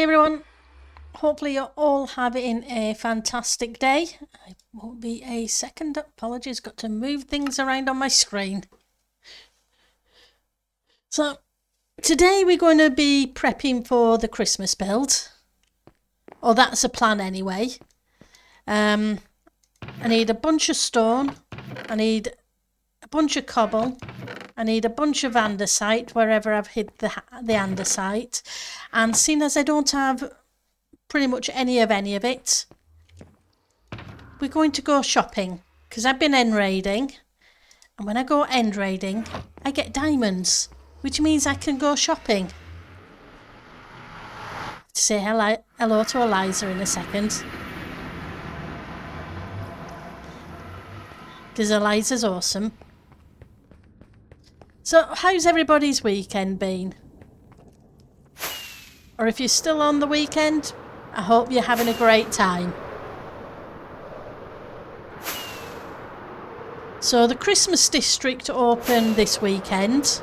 everyone, hopefully you're all having a fantastic day. I won't be a second, apologies, got to move things around on my screen. So today we're going to be prepping for the Christmas build, or that's a plan anyway. I need a bunch of stone, I need a bunch of cobble, I need a bunch of andesite wherever I've hid the andesite, and seeing as I don't have pretty much any of it, we're going to go shopping because I've been end raiding, and when I go end raiding I get diamonds, which means I can go shopping. To say hello to Eliza in a second, because Eliza's awesome. So how's everybody's weekend been? Or if you're still on the weekend, I hope you're having a great time. So the Christmas district opened this weekend,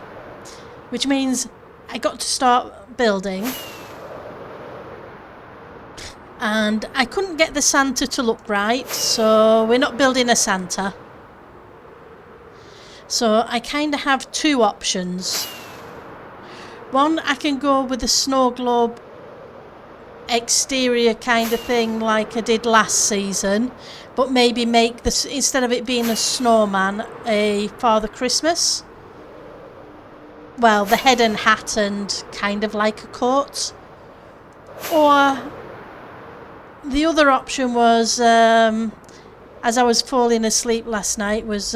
which means I got to start building. And I couldn't get the Santa to look right, so we're not building a Santa. So I kind of have two options. One, I can go with the snow globe exterior kind of thing like I did last season, but maybe make this, instead of it being a snowman, a Father Christmas. Well, the head and hat and kind of like a coat. Or the other option was, as I was falling asleep last night, was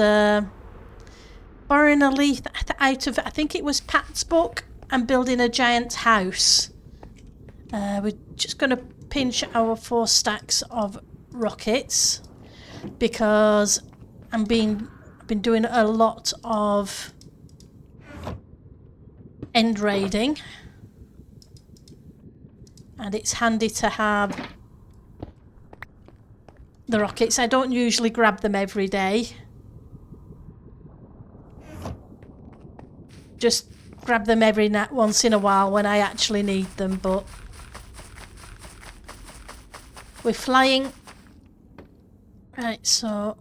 borrowing a leaf out of, I think it was Pat's book, and building a giant house. We're just going to pinch our 4 stacks of rockets because I've been doing a lot of end raiding, and it's handy to have the rockets. I don't usually grab them every day, just grab them every once in a while when I actually need them. But we're flying. Right, so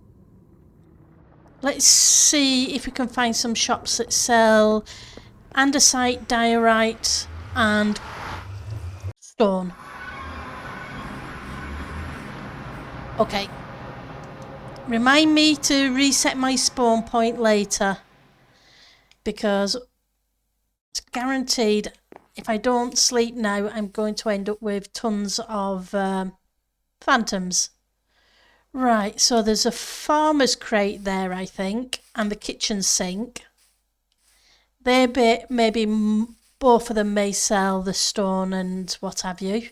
let's see if we can find some shops that sell andesite, diorite and stone. Okay. Remind me to reset my spawn point later, because it's guaranteed if I don't sleep now I'm going to end up with tons of phantoms. Right, so there's a farmer's crate there, I think, and the kitchen sink. Maybe both of them may sell the stone and what have you.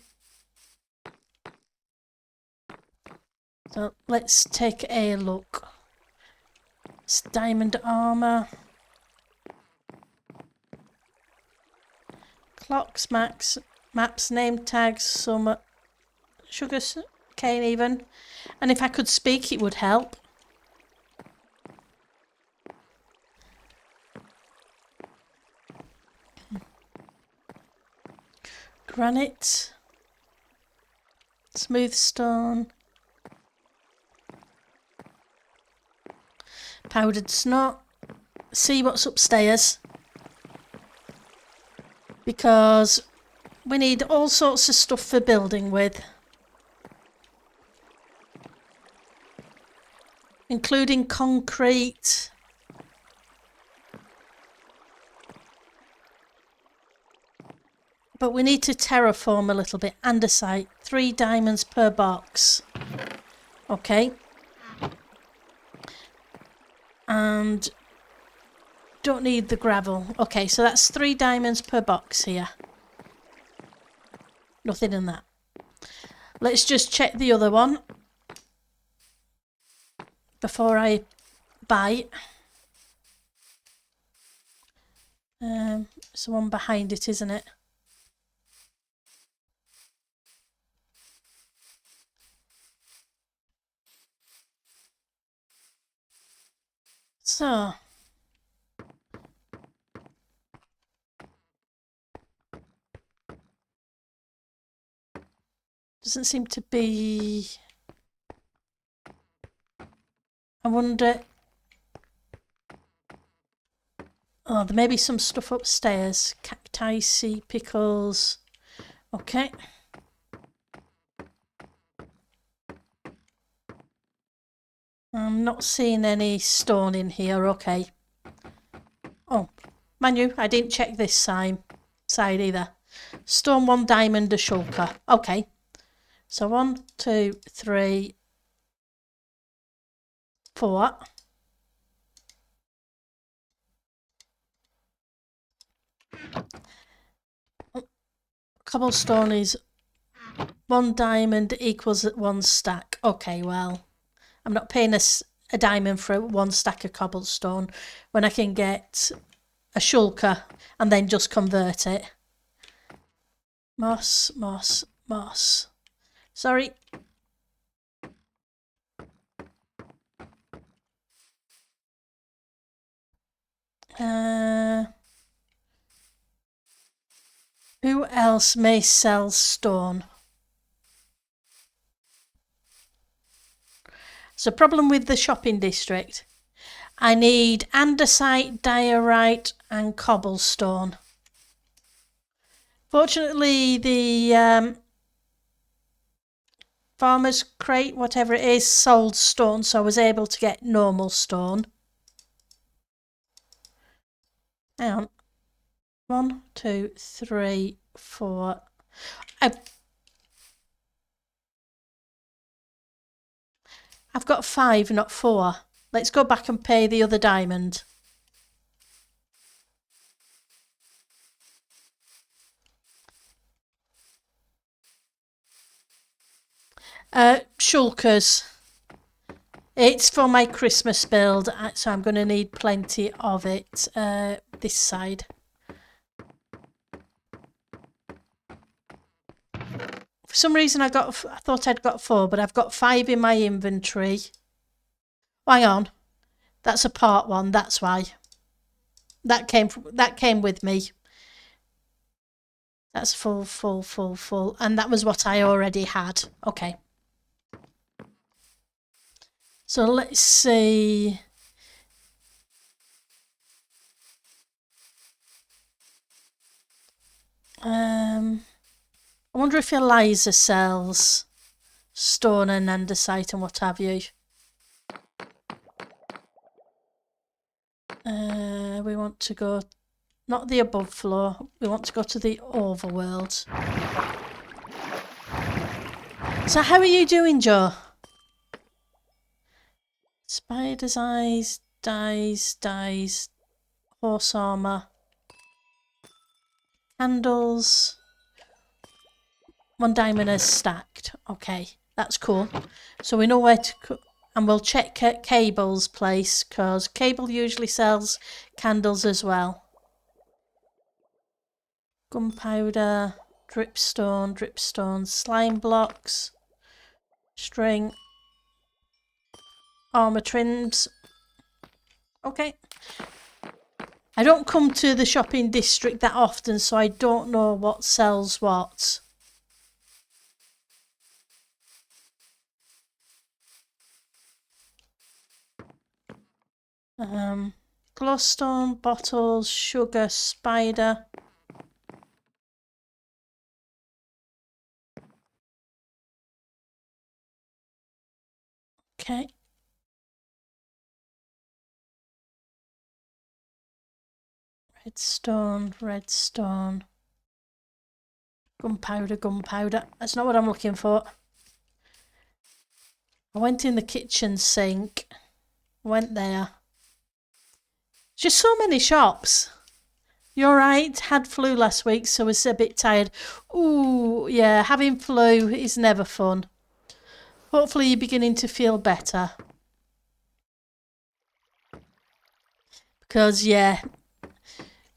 So let's take a look. It's diamond armor, clocks, maps, name tags, some sugar cane even, and if I could speak it would help. Granite, smooth stone, powdered snow. See what's upstairs, because we need all sorts of stuff for building with, including concrete, but we need to terraform a little bit. Andesite, 3 diamonds per box. Okay. And don't need the gravel. Okay, so that's 3 diamonds per box here. Nothing in that. Let's just check the other one before I buy. It's the one behind it, isn't it? So Doesn't seem to be... I wonder... Oh, there may be some stuff upstairs. Cacti, sea pickles. Okay. I'm not seeing any stone in here. Okay. Oh, mind you, I didn't check this side either. Stone, 1 diamond, a shulker. Okay. So 1, 2, 3, 4. Cobblestone is 1 diamond equals 1 stack. Okay, well, I'm not paying a diamond for 1 stack of cobblestone when I can get a shulker and then just convert it. Moss, moss, moss. Sorry. Who else may sell stone? It's a problem with the shopping district. I need andesite, diorite and cobblestone. Fortunately, the farmer's crate, whatever it is, sold stone, so I was able to get normal stone. Hang on. 1, 2, 3, 4. I've got 5, not 4. Let's go back and pay the other diamond. Shulkers. It's for my Christmas build, so I'm going to need plenty of it. This side. For some reason I thought I'd got 4, but I've got 5 in my inventory. Hang on. That's a part 1, that's why. That came with me. That's full. And that was what I already had. Okay. So let's see. I wonder if Eliza sells stone and andesite and what have you. We want to go, not the above floor, we want to go to the overworld. So how are you doing, Joe? Spider's eyes, dies, horse armour, candles, 1 diamond is stacked. Okay, that's cool. So we know where to and we'll check Cable's place, because Cable usually sells candles as well. Gunpowder, dripstone, slime blocks, string, armour trims. Okay. I don't come to the shopping district that often, so I don't know what sells what. Glowstone, bottles, sugar, spider. Okay. Redstone. Gunpowder. That's not what I'm looking for. I went in the kitchen sink. Went there. Just so many shops. You're right. Had flu last week, so I was a bit tired. Ooh, yeah, having flu is never fun. Hopefully you're beginning to feel better. Because, yeah,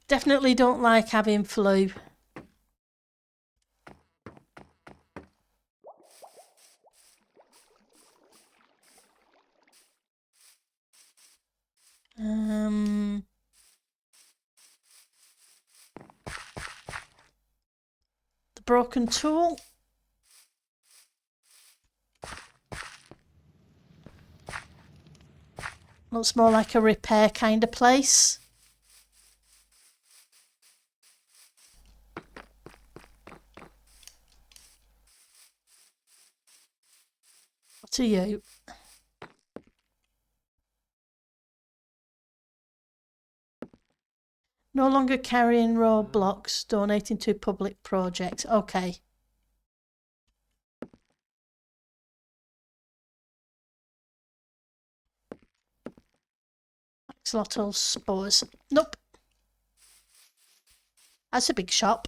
definitely don't like having flu. The broken tool. Looks more like a repair kind of place. What are you? No longer carrying roadblocks, donating to public projects. Okay. Axolotl spores. Nope. That's a big shop.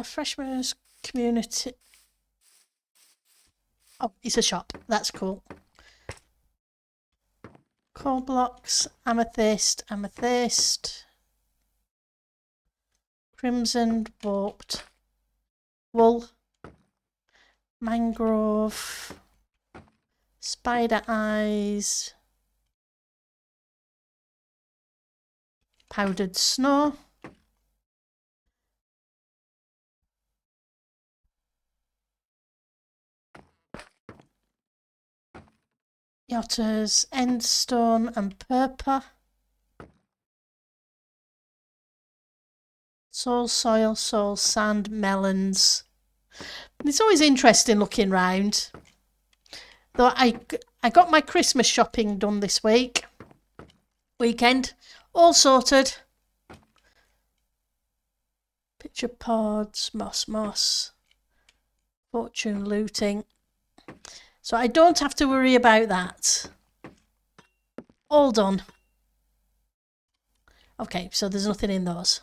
Freshman's community. Oh, it's a shop. That's cool. Coal blocks, amethyst, amethyst. Crimson warped. Wool. Mangrove. Spider eyes. Powdered snow. Yotters, endstone and purple. Soul, soil, soul, sand, melons. It's always interesting looking round. Though I got my Christmas shopping done this weekend. All sorted. Picture pods, moss. Fortune looting. So I don't have to worry about that. All done. Okay, so there's nothing in those.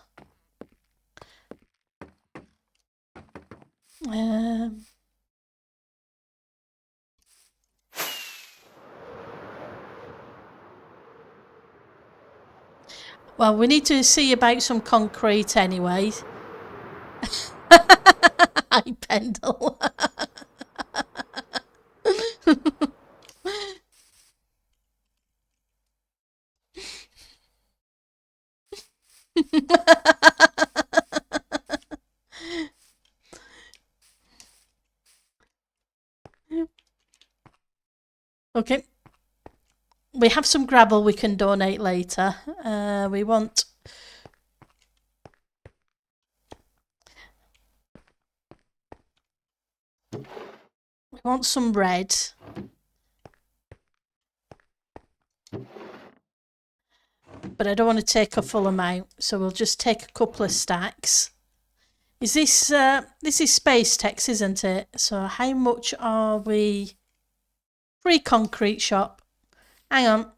Well, we need to see about some concrete anyway. Hi, Pendle. Okay. We have some gravel we can donate later. We want some red. But I don't want to take a full amount, so we'll just take a couple of stacks. Is this this is Space Tex, isn't it? So how much are we? Free concrete shop. Hang on.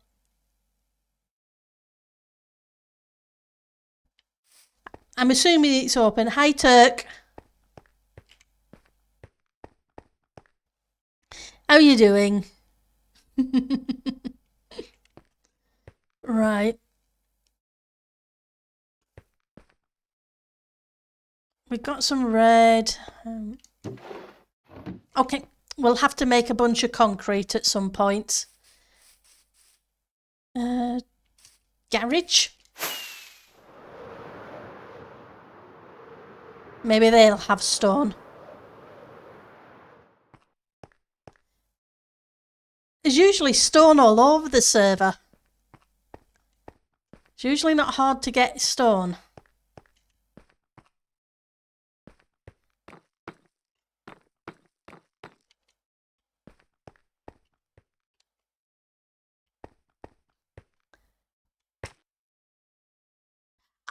I'm assuming it's open. Hi, Turk. How are you doing? Right. We've got some red. Okay. We'll have to make a bunch of concrete at some point. Garage? Maybe they'll have stone. There's usually stone all over the server. It's usually not hard to get stone.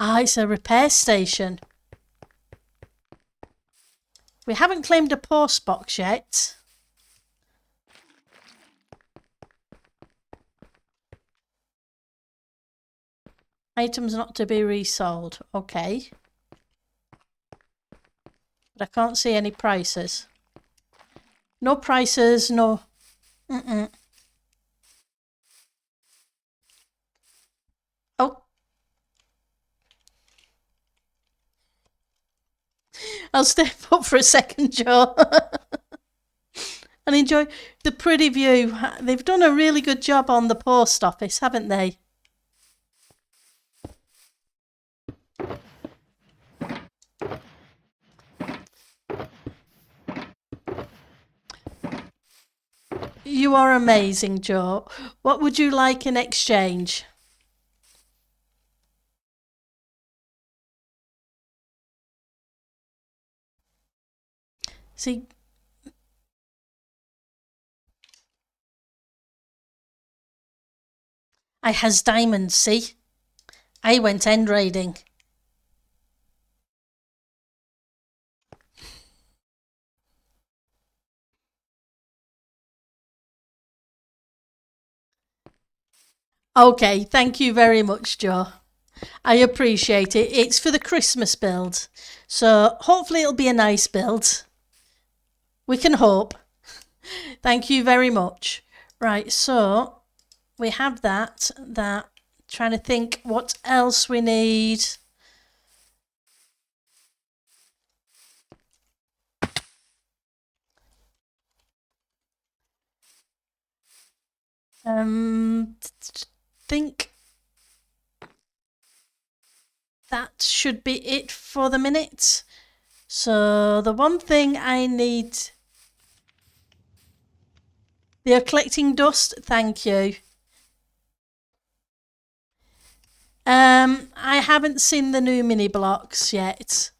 Ah, it's a repair station. We haven't claimed a post box yet. Items not to be resold. Okay. But I can't see any prices. No prices, no. Oh. I'll step up for a second, Joe. And enjoy the pretty view. They've done a really good job on the post office, haven't they? You are amazing, Joe. What would you like in exchange? See, I has diamonds, see? I went end raiding. Okay, thank you very much, Joe. I appreciate it. It's for the Christmas build. So hopefully it'll be a nice build. We can hope. Thank you very much. Right, so we have that. Trying to think what else we need. Think that should be it for the minute. So the one thing I need. They are collecting dust. Thank you. I haven't seen the new mini blocks yet.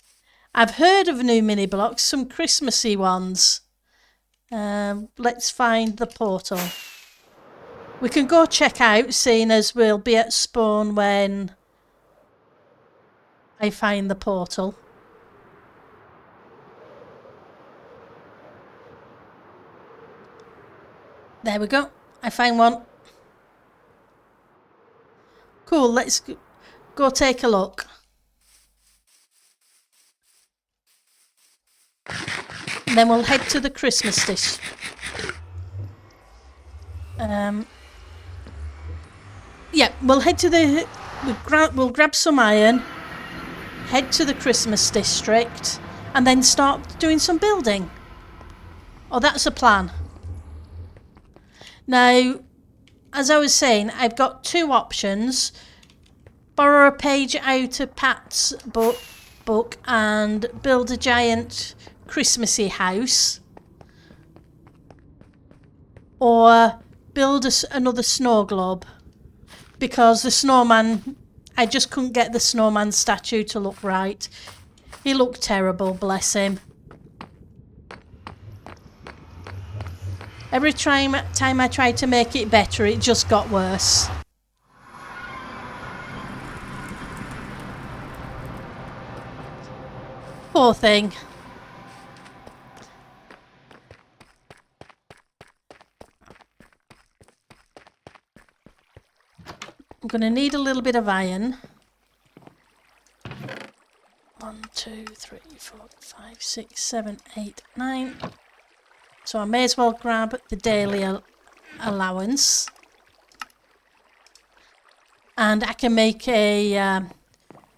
I've heard of new mini blocks, some Christmassy ones. Let's find the portal. We can go check out, seeing as we'll be at spawn when I find the portal. There we go. I find one. Cool, let's go take a look. And then we'll head to the Christmas dish. Yeah, we'll head to the. We'll grab some iron, head to the Christmas district, and then start doing some building. Oh, that's a plan. Now, as I was saying, I've got two options. Borrow a page out of Pat's book and build a giant Christmassy house. Or build another snow globe. Because the snowman, I just couldn't get the snowman statue to look right. He looked terrible, bless him. Every time I tried to make it better, it just got worse. Poor thing. I'm going to need a little bit of iron. 1, 2, 3, 4, 5, 6, 7, 8, 9. So I may as well grab the daily allowance. And I can make a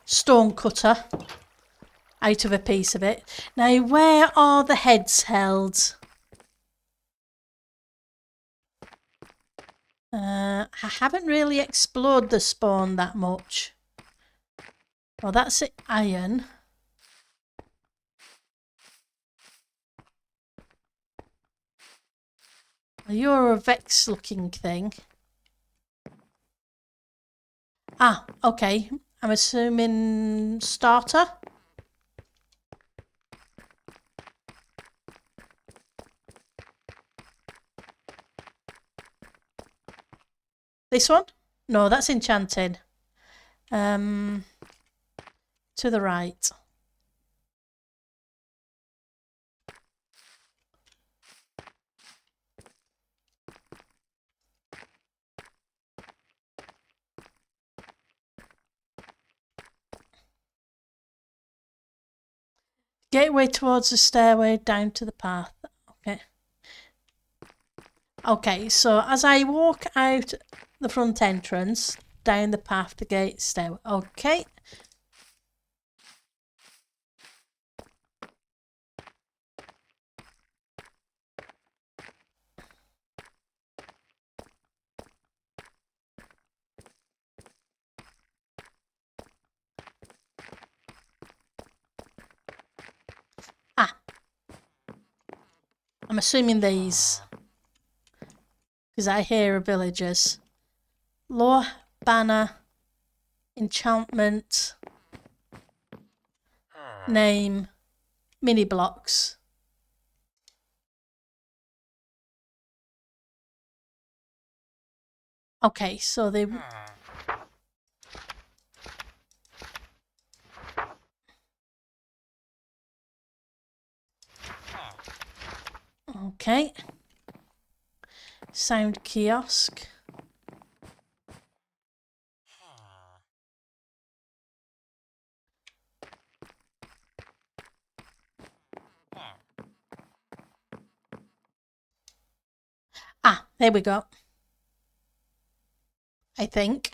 stone cutter out of a piece of it. Now, where are the heads held? I haven't really explored the spawn that much. Well, that's it, iron. You're a Vex looking thing. Ah, okay. I'm assuming starter? This one? No, that's enchanted. To the right. Gateway towards the stairway down to the path. Okay. Okay, so as I walk out the front entrance, down the path, the gate, stairway. Okay. Ah. I'm assuming these. because I hear villagers. Lore, banner, enchantment, name, mini blocks. Okay, so they... Okay. Sound kiosk. Ah, there we go. I think.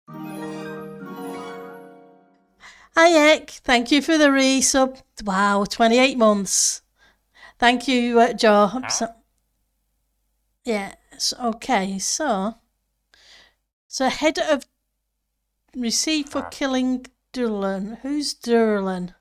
Hi, Ek. Thank you for the resub. Wow, 28 months. Thank you, Joe. Yeah, okay, so head of received for killing Durlan. Who's Durlan?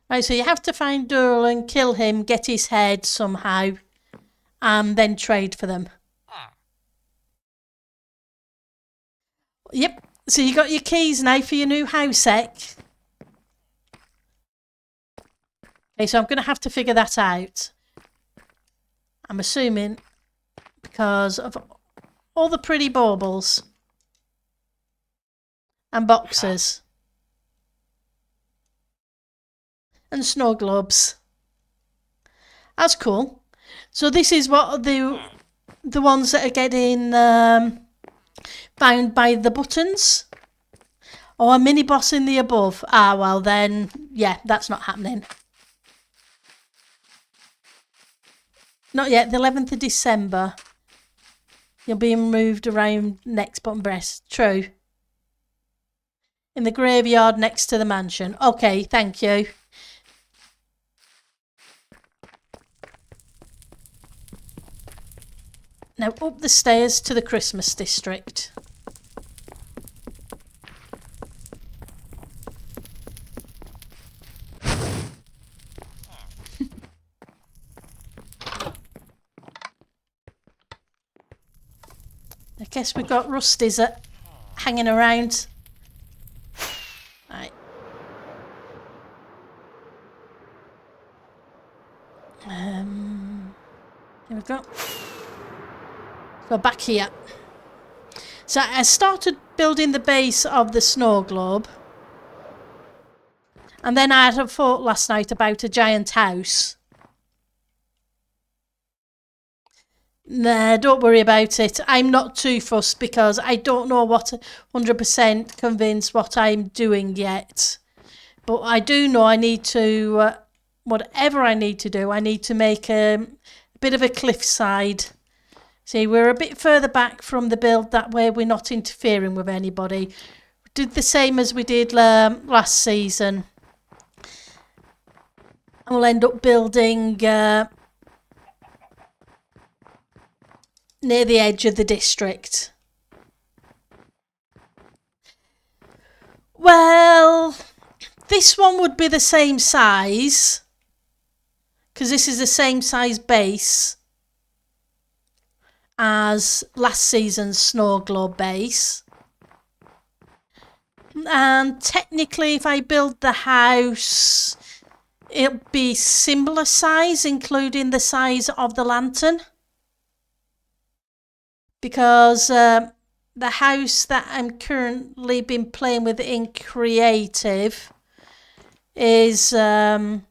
Right, so you have to find Durlan, kill him, get his head somehow, and then trade for them. Yep. So you got your keys now for your new house, Ek. Okay, so I'm going to have to figure that out. I'm assuming because of all the pretty baubles and boxes and snow globes. That's cool. So this is what the ones that are getting bound by the buttons. Or a mini boss in the above. Ah, well then, yeah, that's not happening. Not yet, the 11th of December. You'll be moved around next bottom breast. True. In the graveyard next to the mansion. Okay, thank you. Now up the stairs to the Christmas district. I guess we've got Rusties hanging around. Right. Here we go. Go back here. So I started building the base of the snow globe. And then I had a thought last night about a giant house. Nah, don't worry about it. I'm not too fussed because I don't know what 100% convinced what I'm doing yet. But I do know I need to, whatever I need to do, I need to make a bit of a cliffside. See, we're a bit further back from the build, that way we're not interfering with anybody. We did the same as we did last season. And we'll end up building near the edge of the district. Well, this one would be the same size, because this is the same size base as last season's snow globe base. And technically, if I build the house, it'll be similar size, including the size of the lantern. Because the house that I'm currently been playing with in creative is about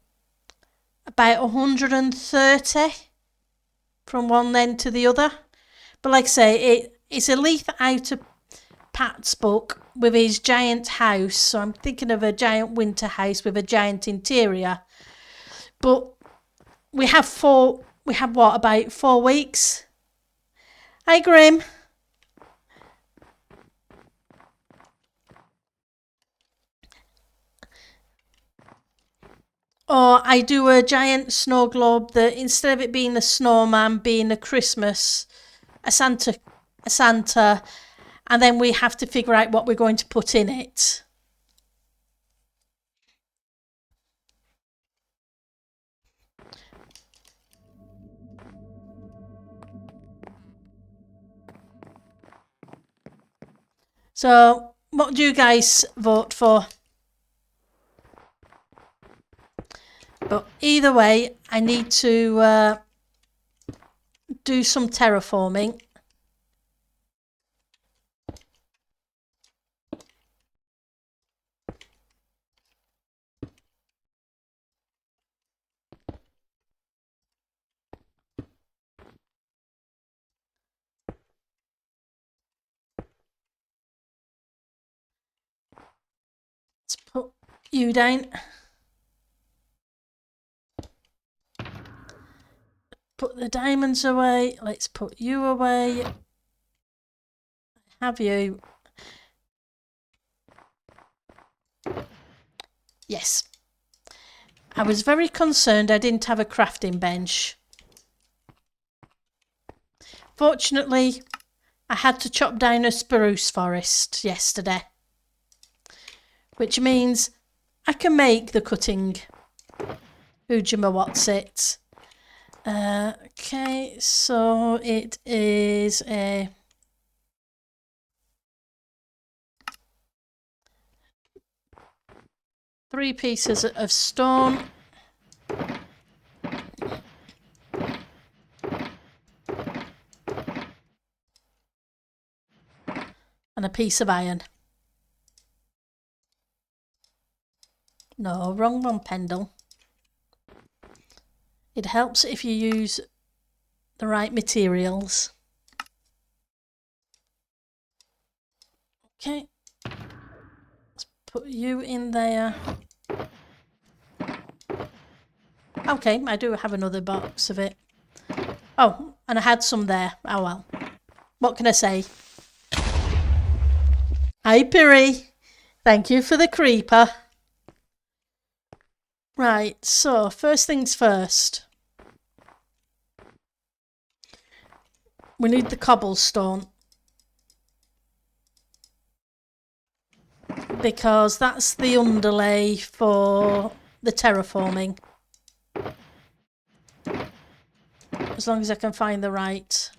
130 from one end to the other. But like I say, it's a leaf out of Pat's book with his giant house. So I'm thinking of a giant winter house with a giant interior. But we have what, about 4 weeks? Hi, Grim. Or I do a giant snow globe that instead of it being a snowman, being a Christmas, a Santa, and then we have to figure out what we're going to put in it. So, what do you guys vote for? But either way, I need to do some terraforming. Let's put you down. Put the diamonds away. Let's put you away. Have you? Yes. I was very concerned I didn't have a crafting bench. Fortunately, I had to chop down a spruce forest yesterday, which means I can make the cutting what's-it. Okay, so it is a three pieces of stone, and a piece of iron. No, wrong one, Pendle. It helps if you use the right materials. Okay, let's put you in there. Okay, I do have another box of it. Oh, and I had some there. Oh well. What can I say? Hi, Piri. Thank you for the creeper. Right, so first things first. We need the cobblestone. Because that's the underlay for the terraforming. As long as I can find the right.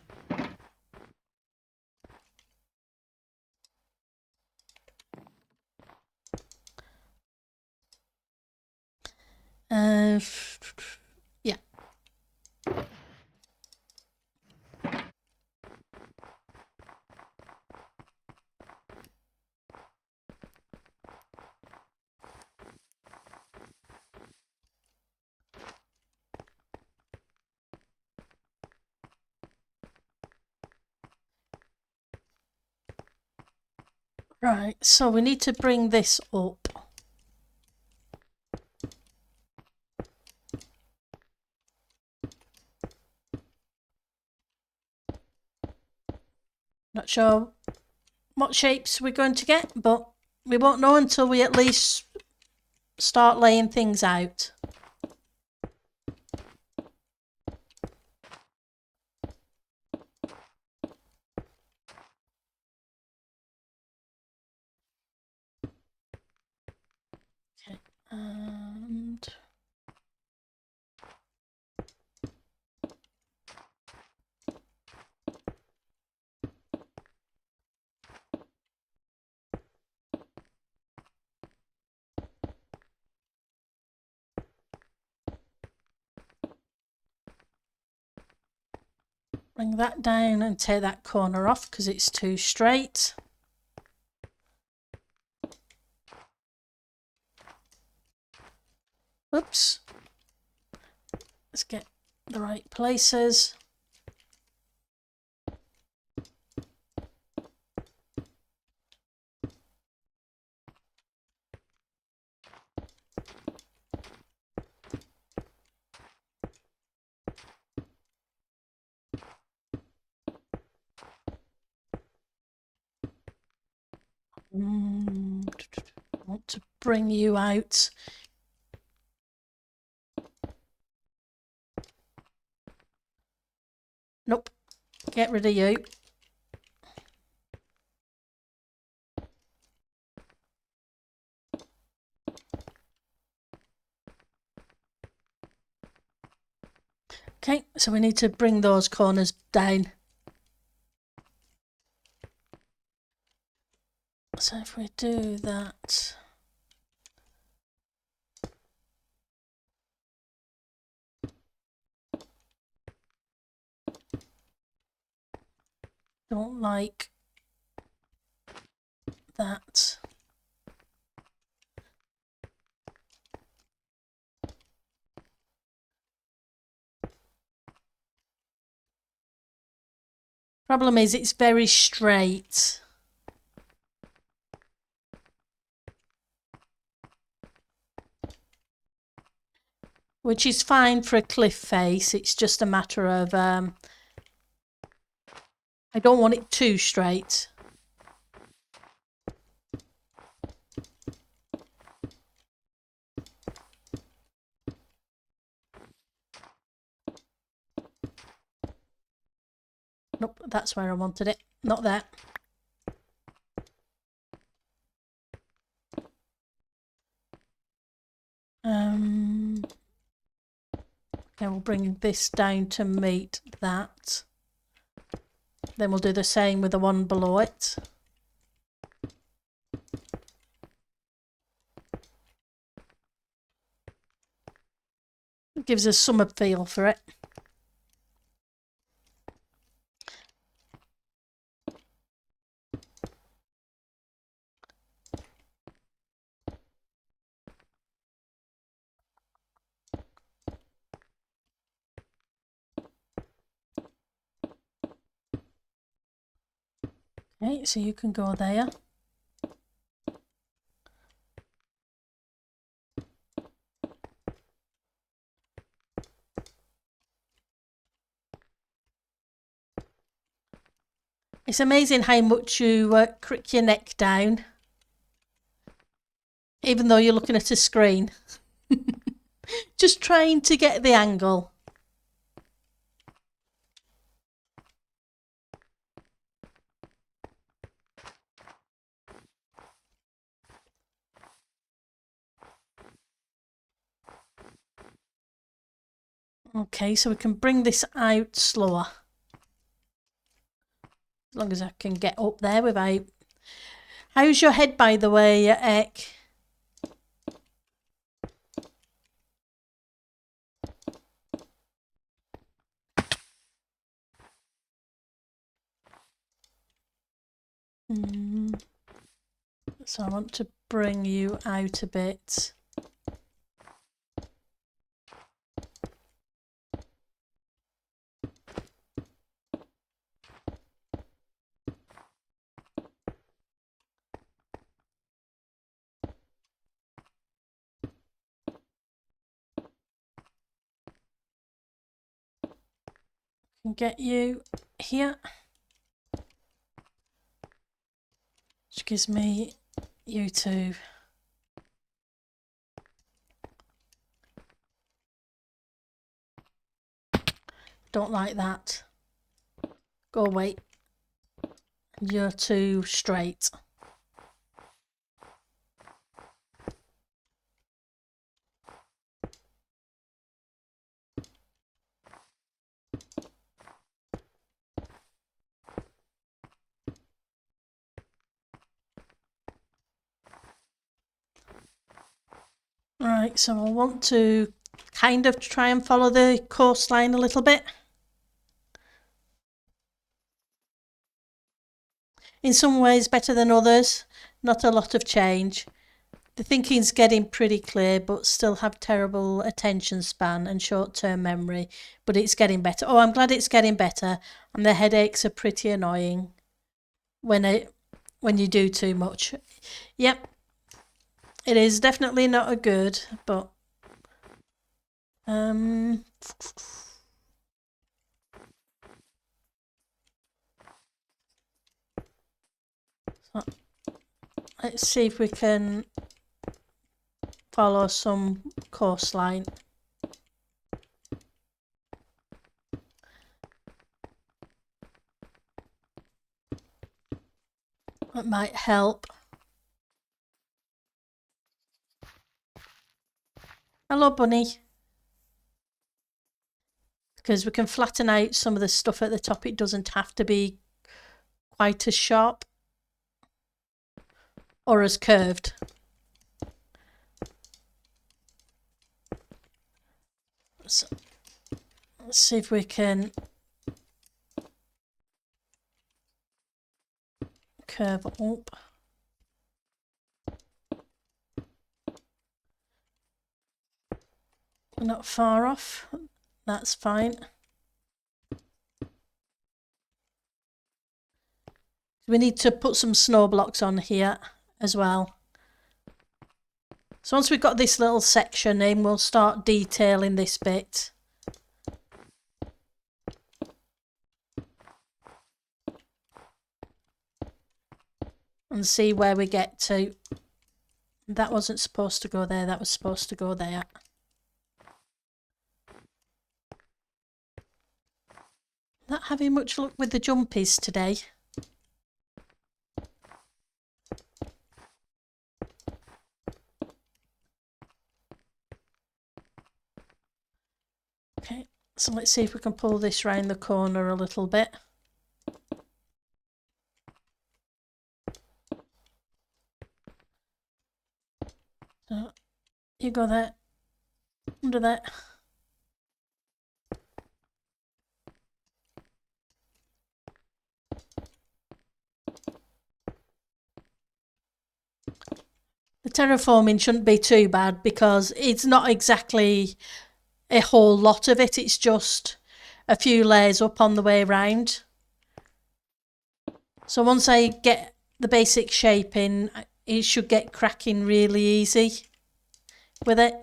Yeah. Right, so we need to bring this up. Not sure what shapes we're going to get, but we won't know until we at least start laying things out. Okay, and bring that down and take that corner off because it's too straight. Oops. Let's get the right places. I want to bring you out. Nope. Get rid of you. Okay, so we need to bring those corners down. So if we do that, don't like that. Problem is it's very straight. Which is fine for a cliff face. It's just a matter of I don't want it too straight. Nope, that's where I wanted it. Not there. Okay, we'll bring this down to meet that. Then we'll do the same with the one below it. It gives us some feel for it. Okay, so you can go there. It's amazing how much you crick your neck down, even though you're looking at a screen. Just trying to get the angle. Okay, so we can bring this out slower. As long as I can get up there without... How's your head, by the way, Ek? So I want to bring you out a bit. Can get you here. Which gives me you two. Don't like that. Go away. You're too straight. Right, so I want to kind of try and follow the coastline a little bit. In some ways better than others, not a lot of change. The thinking's getting pretty clear, but still have terrible attention span and short-term memory, but it's getting better. Oh, I'm glad it's getting better, and the headaches are pretty annoying when you do too much. Yep, it is definitely not a good, but so let's see if we can follow some coastline. That might help. Hello, bunny. Because we can flatten out some of the stuff at the top. It doesn't have to be quite as sharp. or as curved. So let's see if we can curve up. We're not far off. That's fine. We need to put some snow blocks on here as well. So once we've got this little section in, we'll start detailing this bit. And see where we get to. That wasn't supposed to go there, that was supposed to go there. Not having much luck with the jumpies today. Okay, so let's see if we can pull this round the corner a little bit. So you go there, under there. The terraforming shouldn't be too bad because it's not exactly a whole lot of it, it's just a few layers up on the way round. So once I get the basic shape in, it should get cracking really easy with it.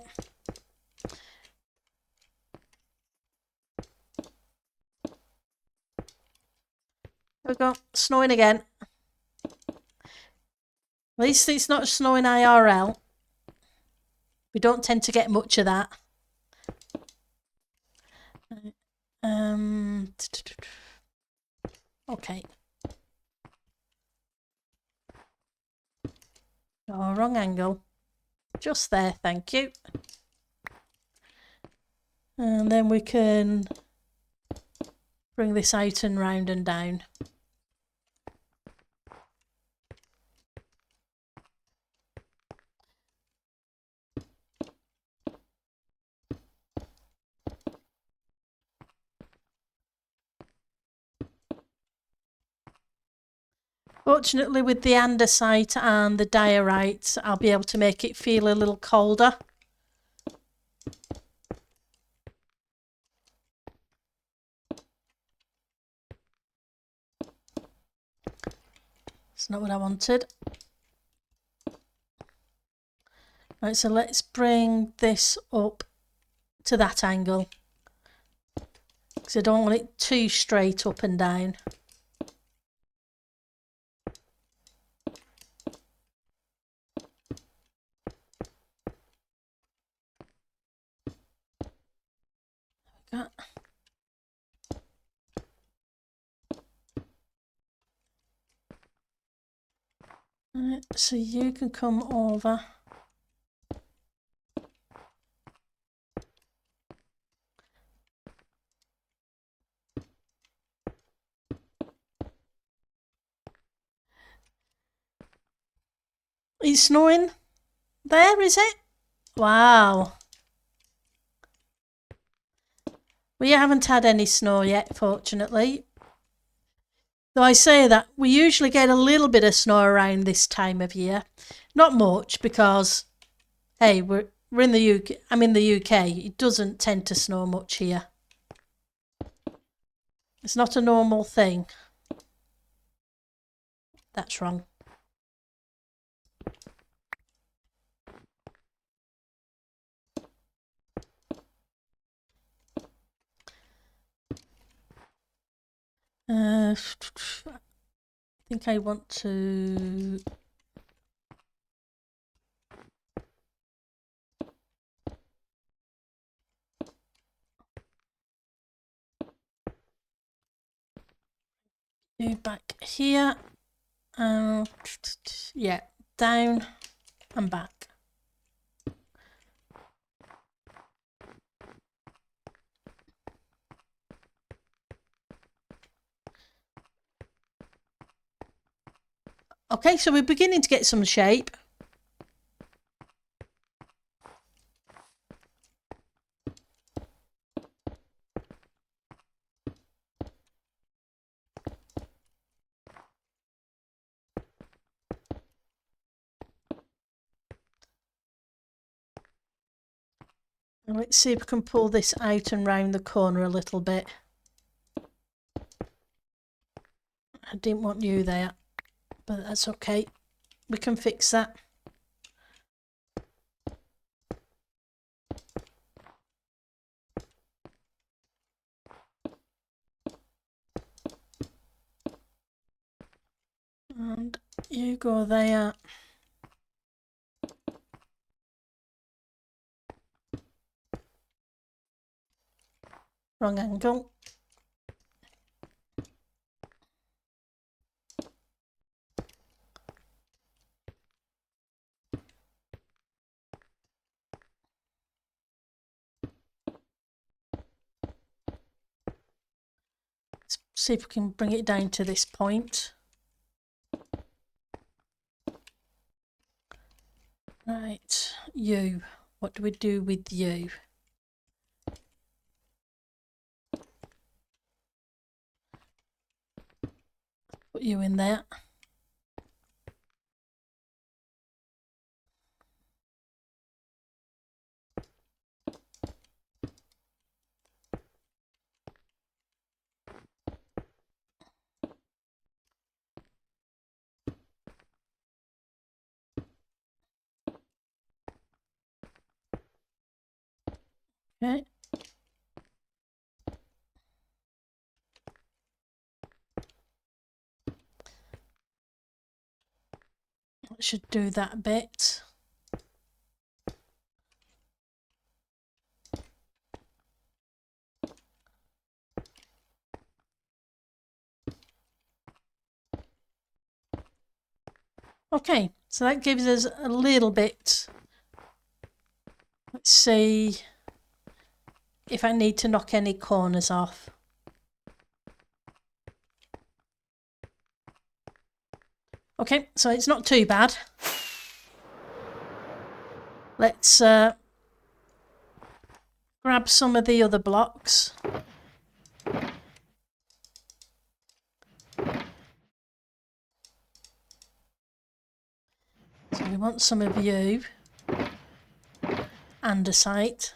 There we go, snowing again. At least it's not snowing IRL. We don't tend to get much of that. Okay. Oh, wrong angle. Just there, thank you. And then we can bring this out and round and down. Fortunately, with the andesite and the diorite, I'll be able to make it feel a little colder. It's not what I wanted. Right, so let's bring this up to that angle, because I don't want it too straight up and down. Right, so you can come over. It's snowing there, is it? Wow. We haven't had any snow yet, fortunately. Though I say that, we usually get a little bit of snow around this time of year. Not much, because, hey, we're in the UK. I'm in the UK. It doesn't tend to snow much here. It's not a normal thing. That's wrong. I think I want to... do back here. Yeah, down and back. Okay, so we're beginning to get some shape. And let's see if we can pull this out and round the corner a little bit. I didn't want you there, but that's okay. We can fix that. And you go there. Wrong angle. Let's see if we can bring it down to this point. Right, you. What do we do with you? Put you in there. Okay. That should do that bit. Okay, so that gives us a little bit. Let's see if I need to knock any corners off. Okay, so it's not too bad. Let's grab some of the other blocks. So we want some of you. Andesite.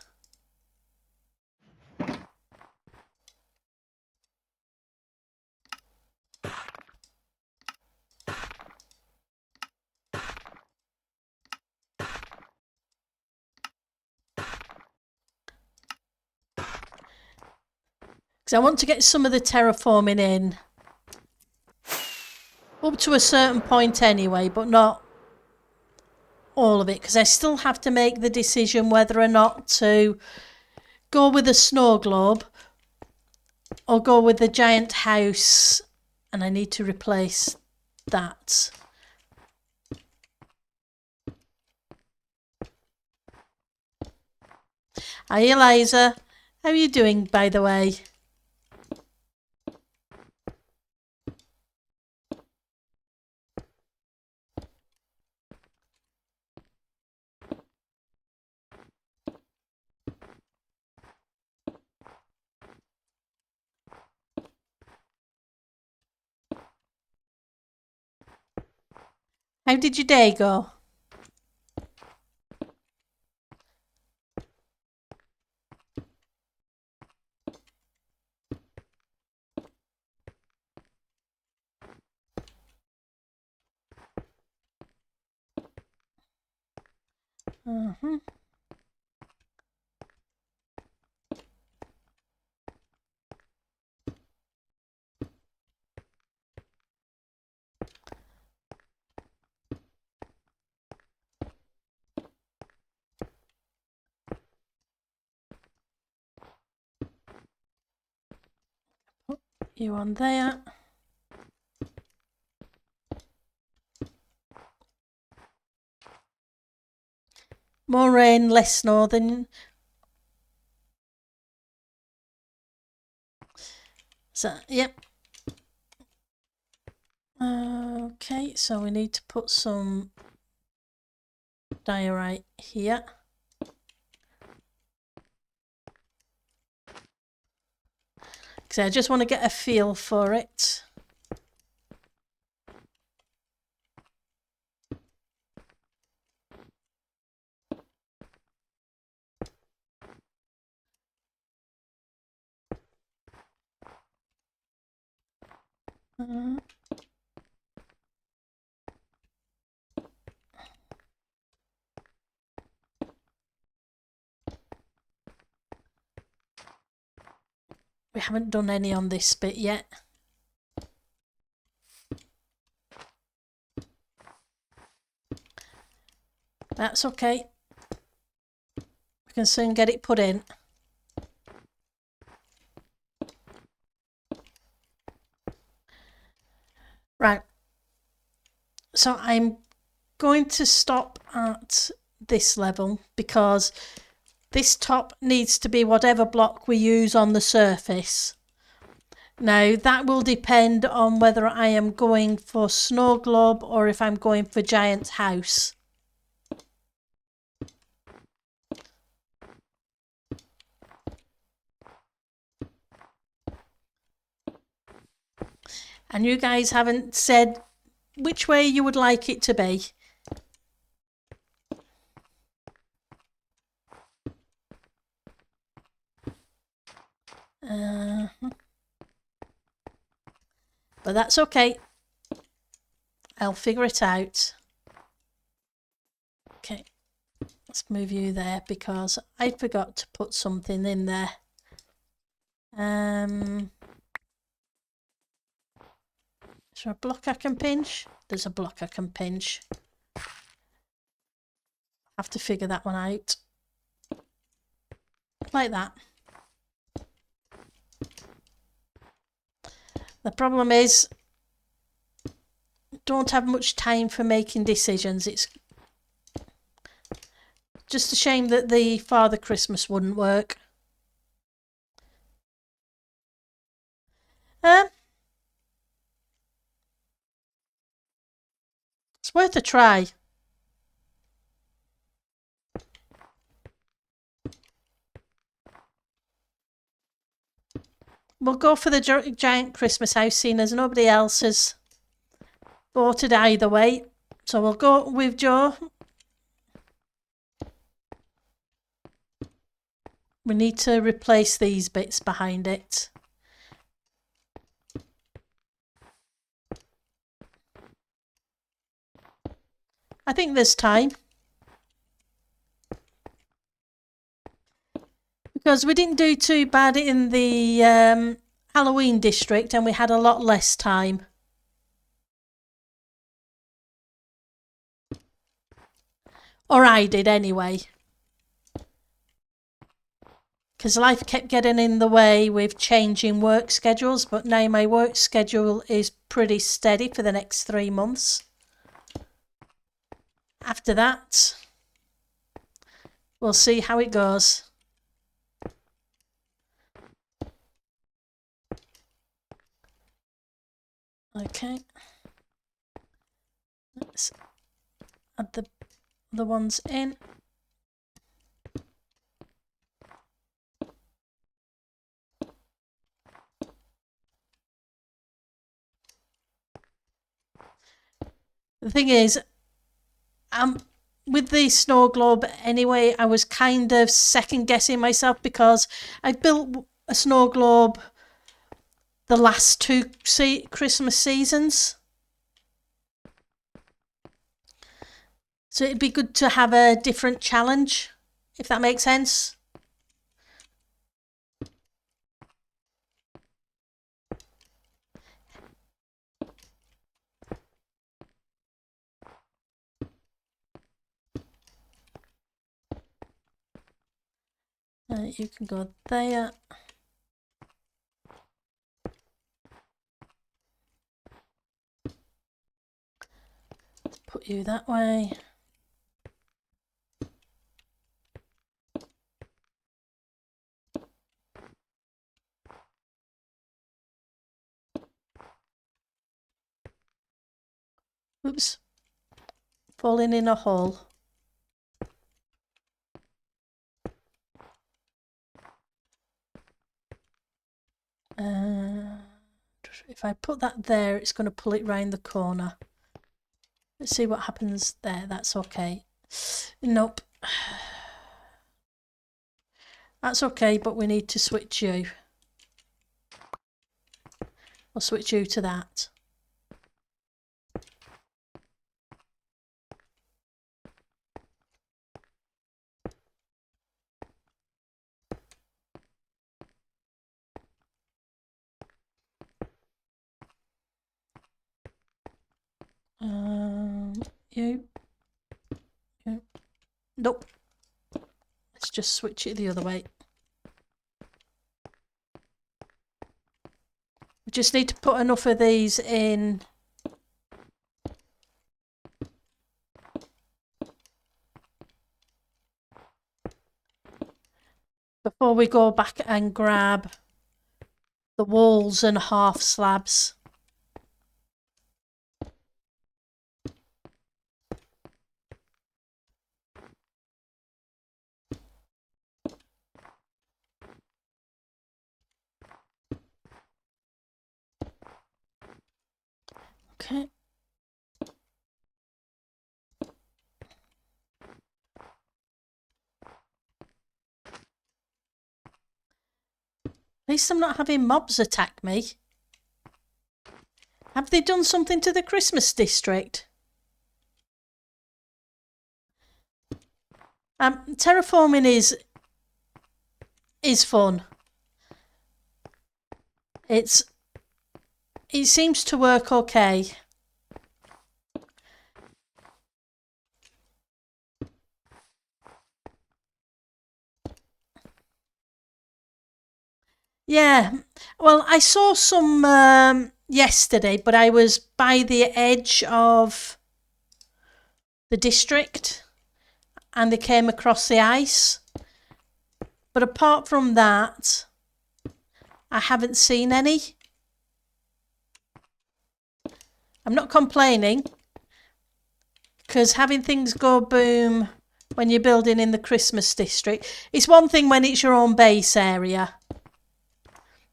Because I want to get some of the terraforming in. Up to a certain point anyway, but not all of it. Because I still have to make the decision whether or not to go with a snow globe or go with the giant house. And I need to replace that. Hi Eliza, how are you doing by the way? How did your day go? Put you on there. More rain, less snow than... So, yep. Okay, so we need to put some diorite here. Because I just want to get a feel for it. We haven't done any on this bit yet. That's okay. We can soon get it put in. Right. So I'm going to stop at this level because this top needs to be whatever block we use on the surface. Now that will depend on whether I am going for snow globe or if I'm going for giant house. And you guys haven't said which way you would like it to be. But that's okay. I'll figure it out. Okay, let's move you there because I forgot to put something in there. Is there a block I can pinch? There's a block I can pinch. Have to figure that one out. Like that. The problem is, don't have much time for making decisions. It's just a shame that the Father Christmas wouldn't work. It's worth a try. We'll go for the giant Christmas house, seeing as nobody else has bought it either way. So we'll go with Joe. We need to replace these bits behind it. I think there's time. Because we didn't do too bad in the Halloween district and we had a lot less time. Or I did anyway. Because life kept getting in the way with changing work schedules, but now my work schedule is pretty steady for the next 3 months. After that, we'll see how it goes. Okay. Let's add the ones in. The thing is, with the snow globe anyway, I was kind of second guessing myself because I built a snow globe the last 2 Christmas seasons. So it'd be good to have a different challenge, if that makes sense. You can go there. Let's put you that way. falling in a hole. If I put that there, it's going to pull it round the corner. Let's see what happens there. That's okay. Nope. That's okay, but we need to switch you. I'll switch you to that. You. Nope. Let's just switch it the other way. We just need to put enough of these in. Before we go back and grab the walls and half slabs. Okay. At least I'm not having mobs attack me. Have they done something to the Christmas district? Terraforming is fun. It seems to work okay. Yeah, well, I saw some yesterday, but I was by the edge of the district and they came across the ice. But apart from that, I haven't seen any. I'm not complaining, because having things go boom when you're building in the Christmas district, it's one thing when it's your own base area.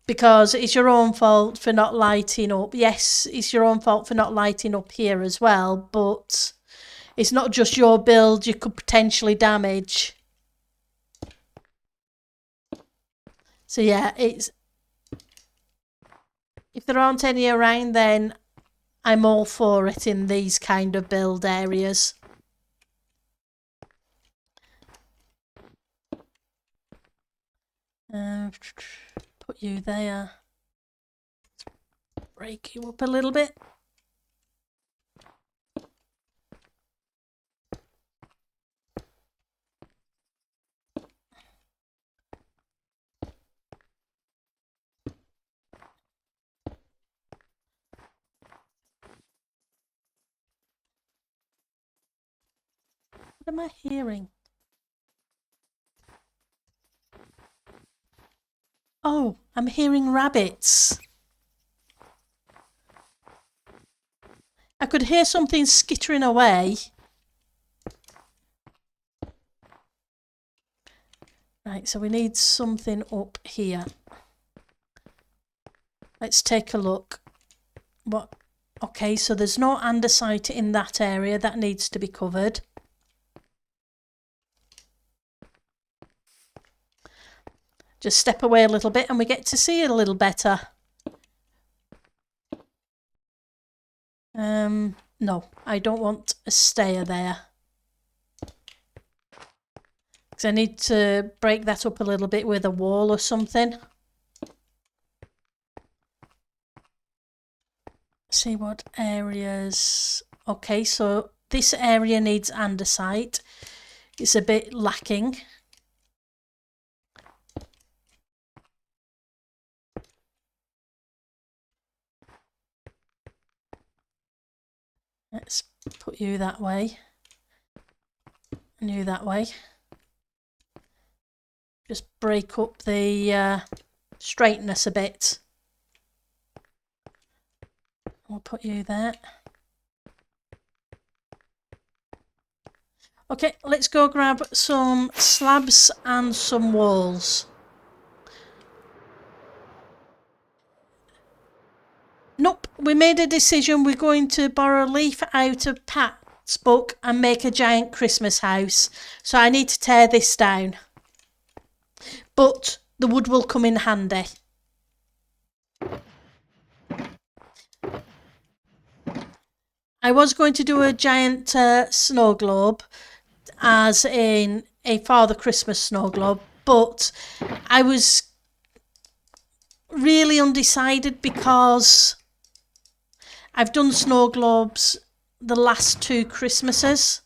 Because it's your own fault for not lighting up. Yes, it's your own fault for not lighting up here as well, but it's not just your build you could potentially damage. So yeah, if there aren't any around, then I'm all for it in these kind of build areas. Put you there. Break you up a little bit. What am I hearing? Oh, I'm hearing rabbits. I could hear something skittering away. Right, so we need something up here. Let's take a look. What? Okay, so there's no andesite in that area. That needs to be covered. Just step away a little bit and we get to see it a little better. No, I don't want a stair there. Because I need to break that up a little bit with a wall or something. See what areas. Okay, so this area needs andesite. It's a bit lacking. Let's put you that way. And you that way. Just break up the straightness a bit. We'll put you there. Okay, let's go grab some slabs and some walls. Nope, we made a decision. We're going to borrow a leaf out of Pat's book and make a giant Christmas house. So I need to tear this down. But the wood will come in handy. I was going to do a giant snow globe, as in a Father Christmas snow globe, but I was really undecided because I've done snow globes the last 2 Christmases.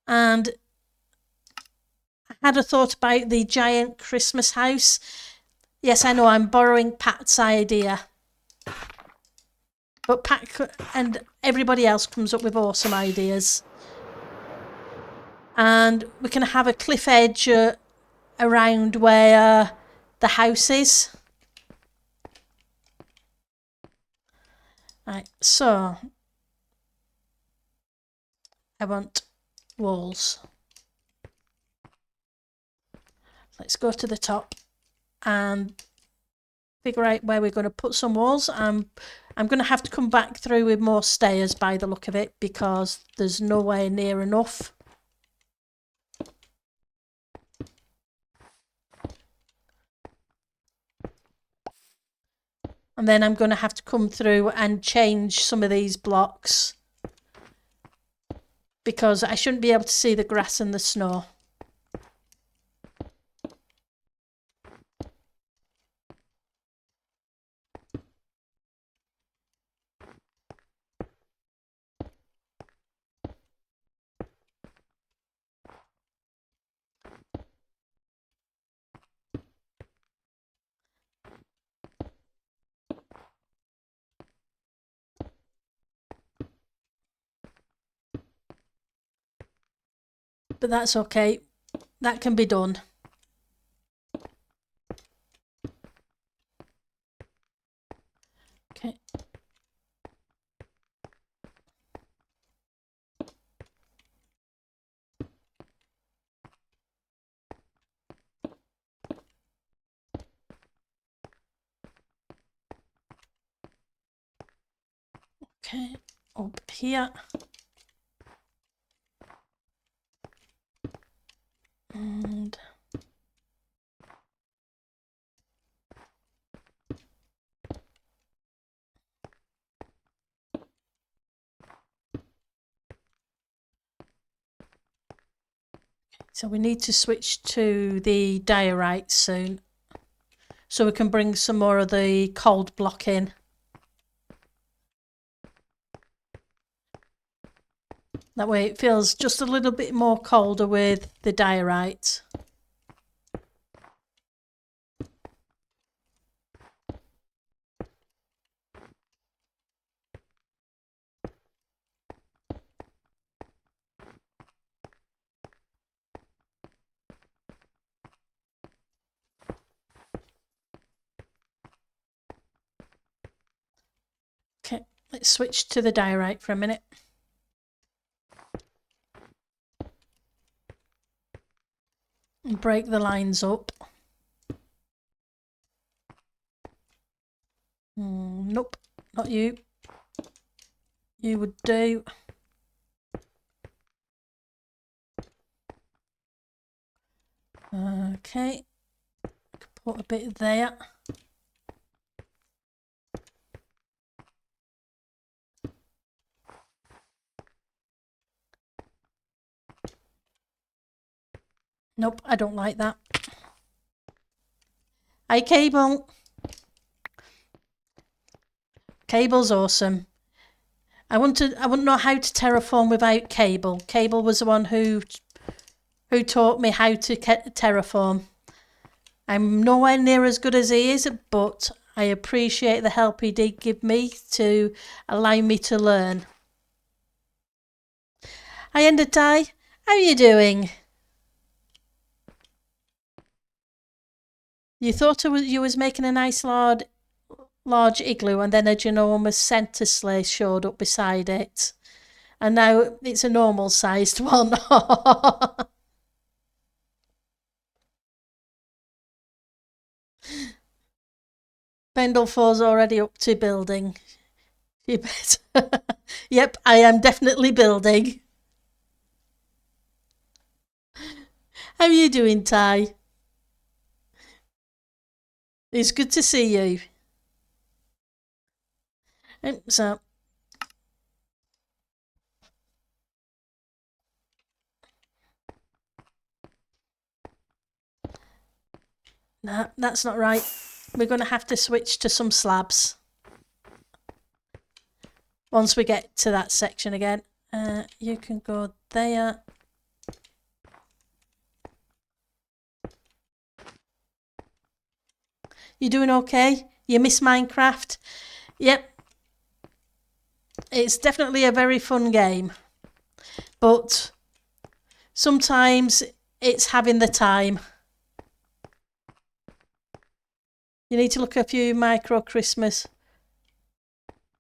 And I had a thought about the giant Christmas house. Yes, I know I'm borrowing Pat's idea. But Pat and everybody else comes up with awesome ideas. And we can have a cliff edge around where the house is. Right, so I want walls. Let's go to the top and figure out where we're going to put some walls. I'm going to have to come back through with more stairs by the look of it, because there's nowhere near enough. And then I'm going to have to come through and change some of these blocks, because I shouldn't be able to see the grass and the snow. But that's okay. That can be done. Okay. Okay, up here. And so we need to switch to the diorite soon, so we can bring some more of the cold block in. That way it feels just a little bit more colder with the diorite. Okay, let's switch to the diorite for a minute. And break the lines up. Nope, not you. You would do. Okay, put a bit there. Nope, I don't like that. Hi, Cable. Cable's awesome. I wouldn't know how to terraform without Cable. Cable was the one who taught me how to terraform. I'm nowhere near as good as he is, but I appreciate the help he did give me to allow me to learn. Hi, Endertie. How are you doing? You thought you was making a nice large large igloo, and then a ginormous centre sleigh showed up beside it. And now it's a normal sized one. Pendlefour's already up to building. You bet. Yep, I am definitely building. How are you doing, Ty? It's good to see you. So, no, that's not right. We're going to have to switch to some slabs once we get to that section again. You can go there. You doing okay? You miss Minecraft? Yep. It's definitely a very fun game. But sometimes it's having the time. You need to look at a few micro Christmas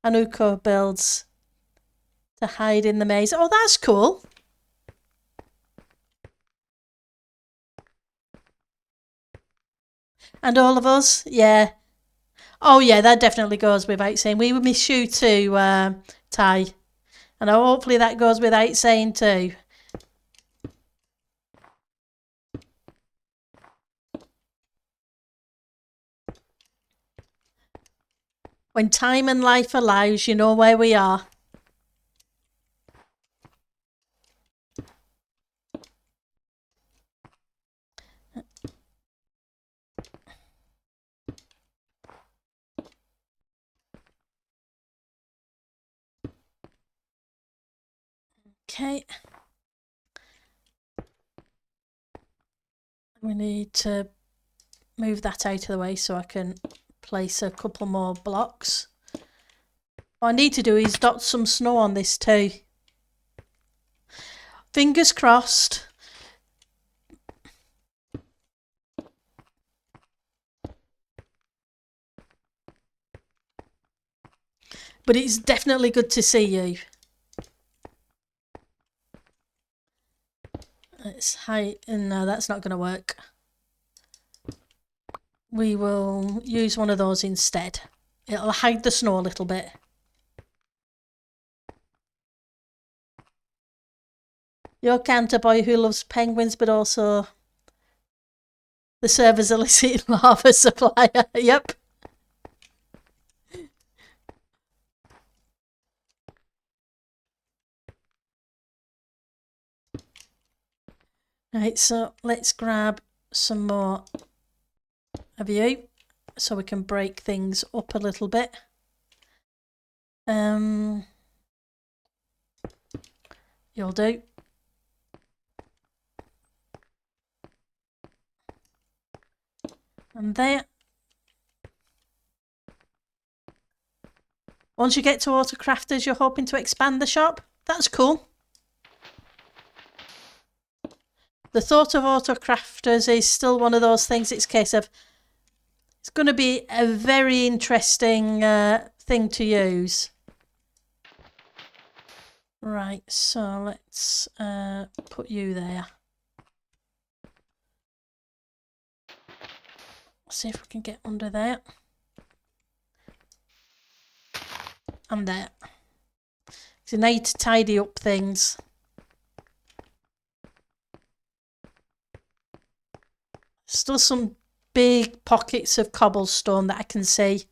Hanukkah builds to hide in the maze. Oh, that's cool. And all of us, yeah. Oh, yeah, that definitely goes without saying. We would miss you too, Ty. And hopefully that goes without saying too. When time and life allows, you know where we are. Okay. We need to move that out of the way so I can place a couple more blocks. What I need to do is dot some snow on this too. Fingers crossed. But it's definitely good to see you. Let's hide. No, that's not going to work. We will use one of those instead. It'll hide the snow a little bit. You're Canter boy who loves penguins, but also the server's illicit lava supplier. Yep. Right, so let's grab some more of you so we can break things up a little bit. You'll do. And there. Once you get to Autocrafters, you're hoping to expand the shop? That's cool. The thought of Autocrafters is still one of those things, it's a case of, it's going to be a very interesting thing to use. Right, so let's put you there. See if we can get under there. And there. So now you need to tidy up things. Still some big pockets of cobblestone that I can see.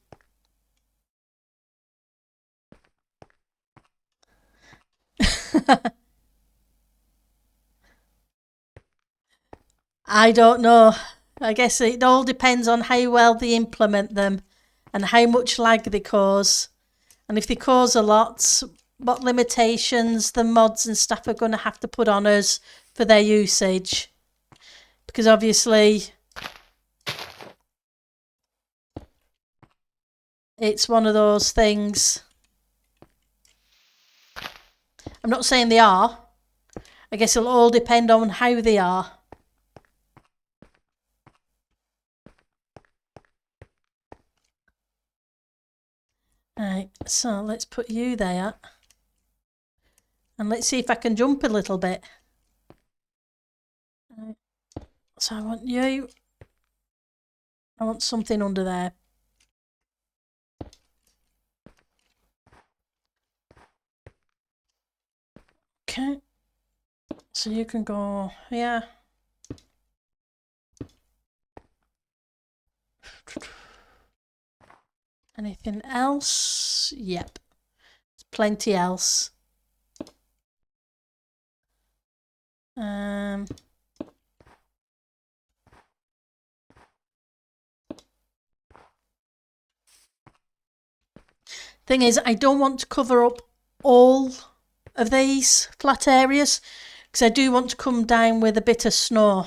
I don't know. I guess it all depends on how well they implement them and how much lag they cause. And if they cause a lot, what limitations the mods and stuff are going to have to put on us for their usage. Because obviously it's one of those things. I'm not saying they are. I guess it'll all depend on how they are. Right, so let's put you there. And let's see if I can jump a little bit. Right. So I want you. I want something under there. Okay. So you can go here. Anything else? Yep. There's plenty else. Thing is, I don't want to cover up all of these flat areas because I do want to come down with a bit of snow.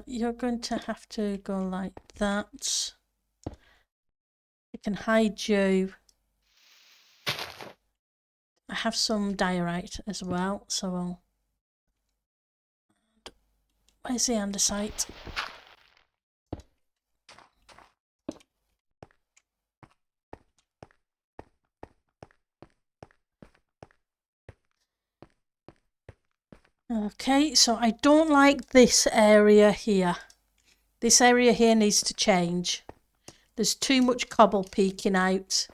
You're going to have to go like that. I can hide you. I have some diorite as well, so I'll... Where's the andesite? Okay, so I don't like this area here. This area here needs to change. There's too much cobble peeking out.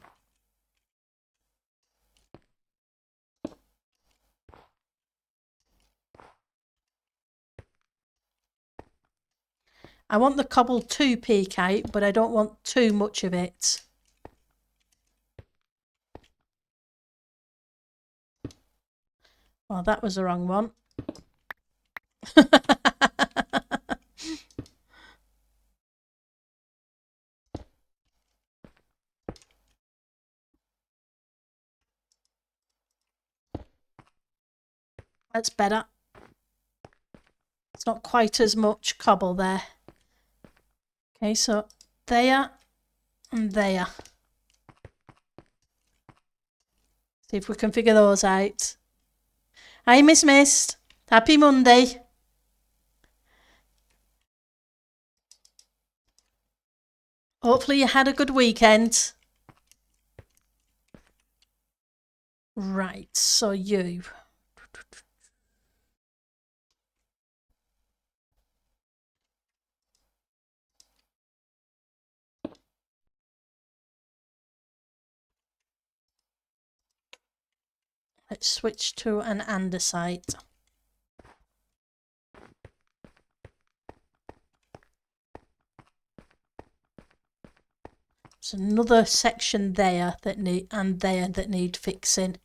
I want the cobble to peek out, but I don't want too much of it. Well, that was the wrong one. That's better. It's not quite as much cobble there. Okay, so there and there. See if we can figure those out. Hi, Miss Mist. Happy Monday. Hopefully you had a good weekend. Right, so you. Let's switch to an andesite. There's another section there that need fixing.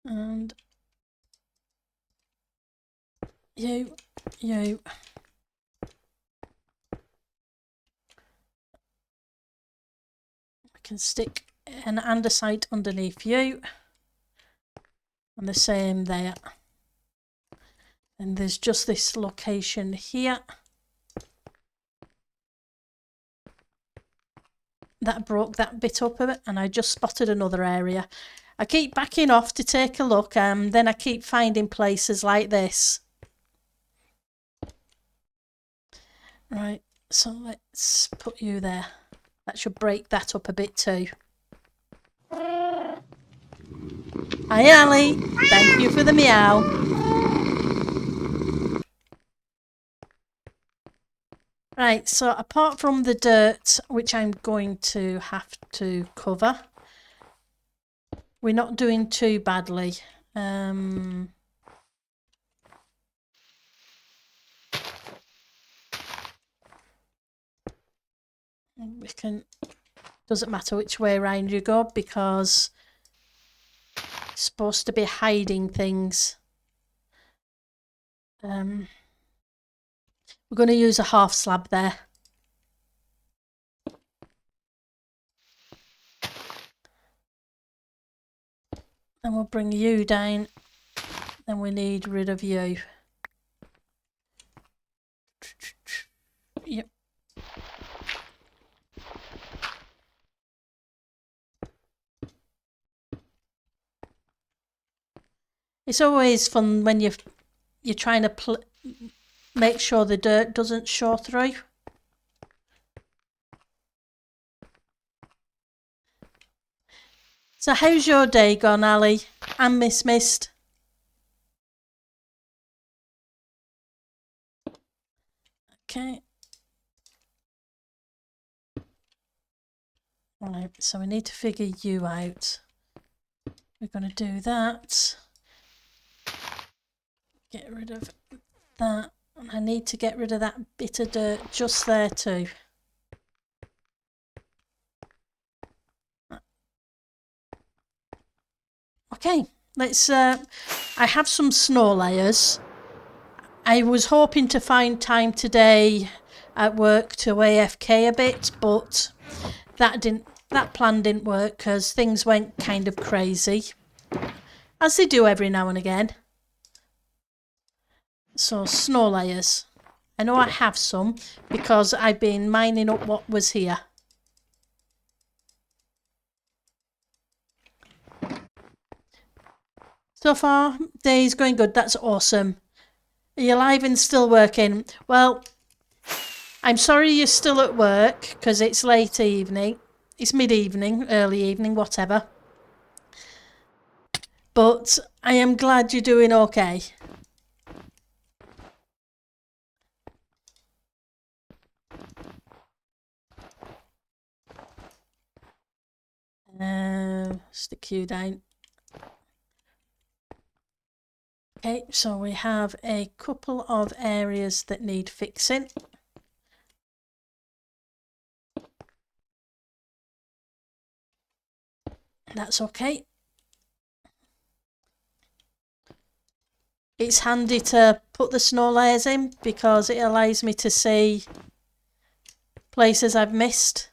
And you. I can stick an andesite underneath you. And the same there. And there's just this location here. That broke that bit up a bit, and I just spotted another area. I keep backing off to take a look, and then I keep finding places like this. Right, so let's put you there. That should break that up a bit too. Hi, Ali. Thank you for the meow. Right, so apart from the dirt, which I'm going to have to cover, we're not doing too badly. We can... Doesn't matter which way around you go because it's supposed to be hiding things. We're going to use a half slab there. Then we'll bring you down. Then we need rid of you. Yep. It's always fun when you're trying to make sure the dirt doesn't show through. So how's your day gone, Ali and Miss Mist? Okay. Right, so we need to figure you out. We're going to do that. Get rid of that. And I need to get rid of that bit of dirt just there too. Okay, let's. I have some snow layers. I was hoping to find time today at work to AFK a bit, but that plan didn't work because things went kind of crazy, as they do every now and again. So snow layers. I know I have some because I've been mining up what was here. So far, day's going good. That's awesome. Are you alive and still working? Well, I'm sorry you're still at work because it's late evening. It's mid-evening, early evening, whatever. But I am glad you're doing okay. Stick you down. Okay, so we have a couple of areas that need fixing. That's okay. It's handy to put the snow layers in because it allows me to see places I've missed.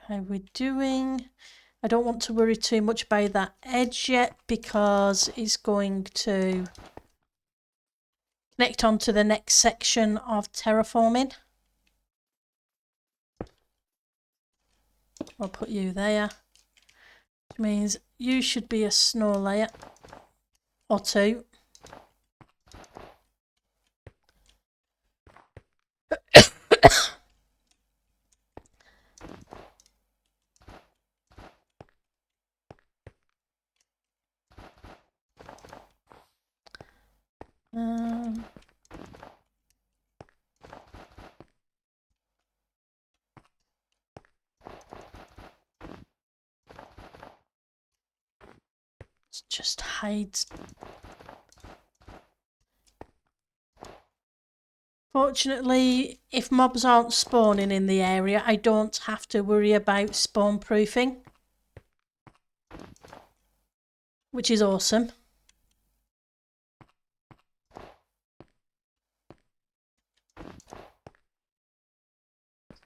How we doing? I don't want to worry too much about that edge yet because it's going to connect on to the next section of terraforming. I'll put you there, which means you should be a snow layer or two. Let's just hide. Fortunately, if mobs aren't spawning in the area, I don't have to worry about spawn proofing, which is awesome.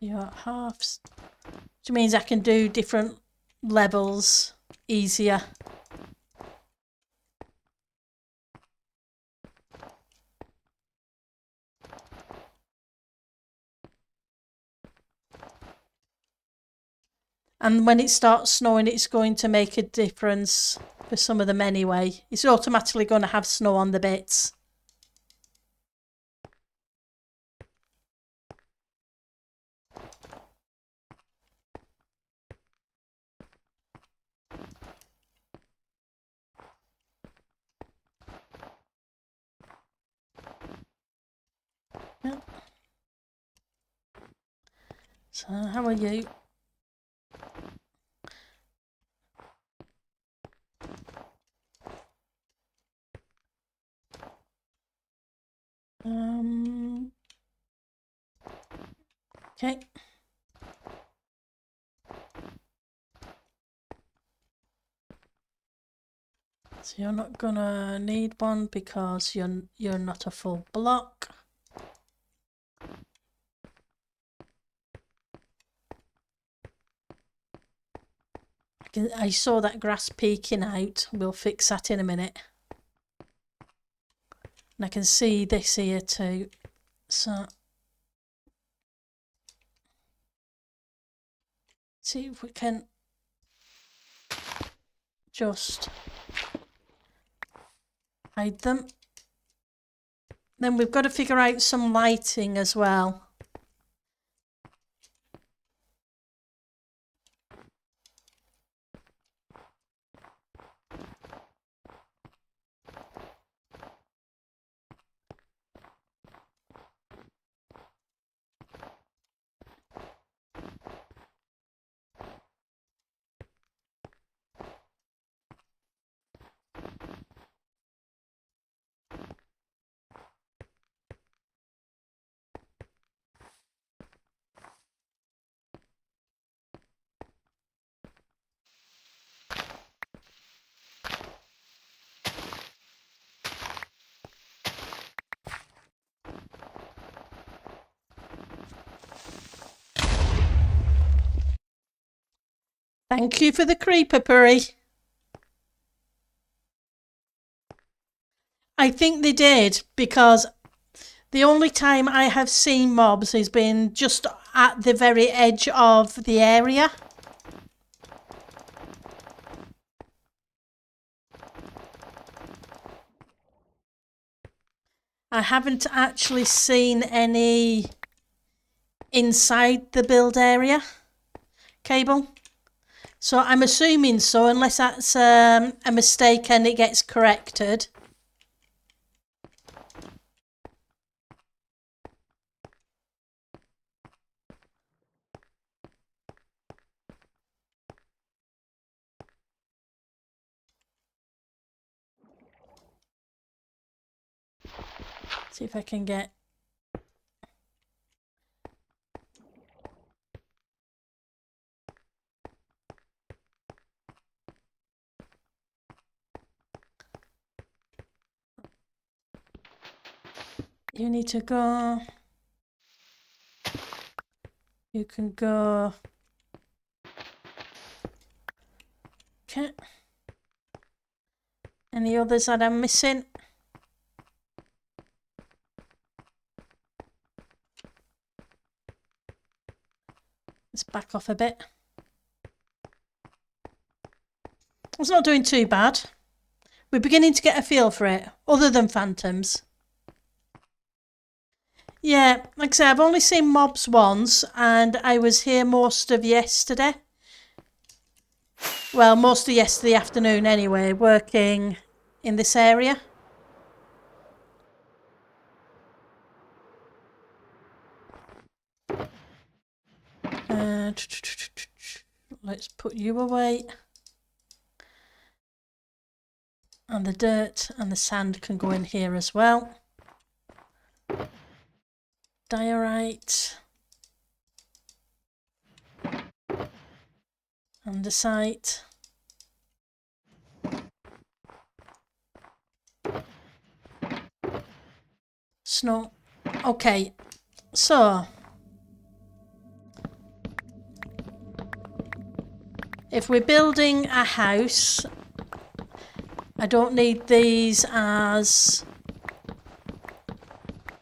You're at halves, which means I can do different levels easier. And when it starts snowing, it's going to make a difference for some of them anyway. It's automatically going to have snow on the bits. Yeah. So how are you? Okay. So you're not gonna need one because you're not a full block. I saw that grass peeking out. We'll fix that in a minute. And I can see this here too. So see if we can just hide them. Then we've got to figure out some lighting as well. Thank you for the creeper, Purry. I think they did, because the only time I have seen mobs has been just at the very edge of the area. I haven't actually seen any inside the build area cable. So I'm assuming so, unless that's a mistake and it gets corrected. See if I can get... You need to go. You can go. Okay. Any others that I'm missing? Let's back off a bit. It's not doing too bad. We're beginning to get a feel for it, other than phantoms. Yeah, like I say, I've only seen mobs once, and I was here most of yesterday. Well, most of yesterday afternoon anyway, working in this area. Let's put you away. And the dirt and the sand can go in here as well. Diorite. Andesite. Snow. Okay, so if we're building a house, I don't need these as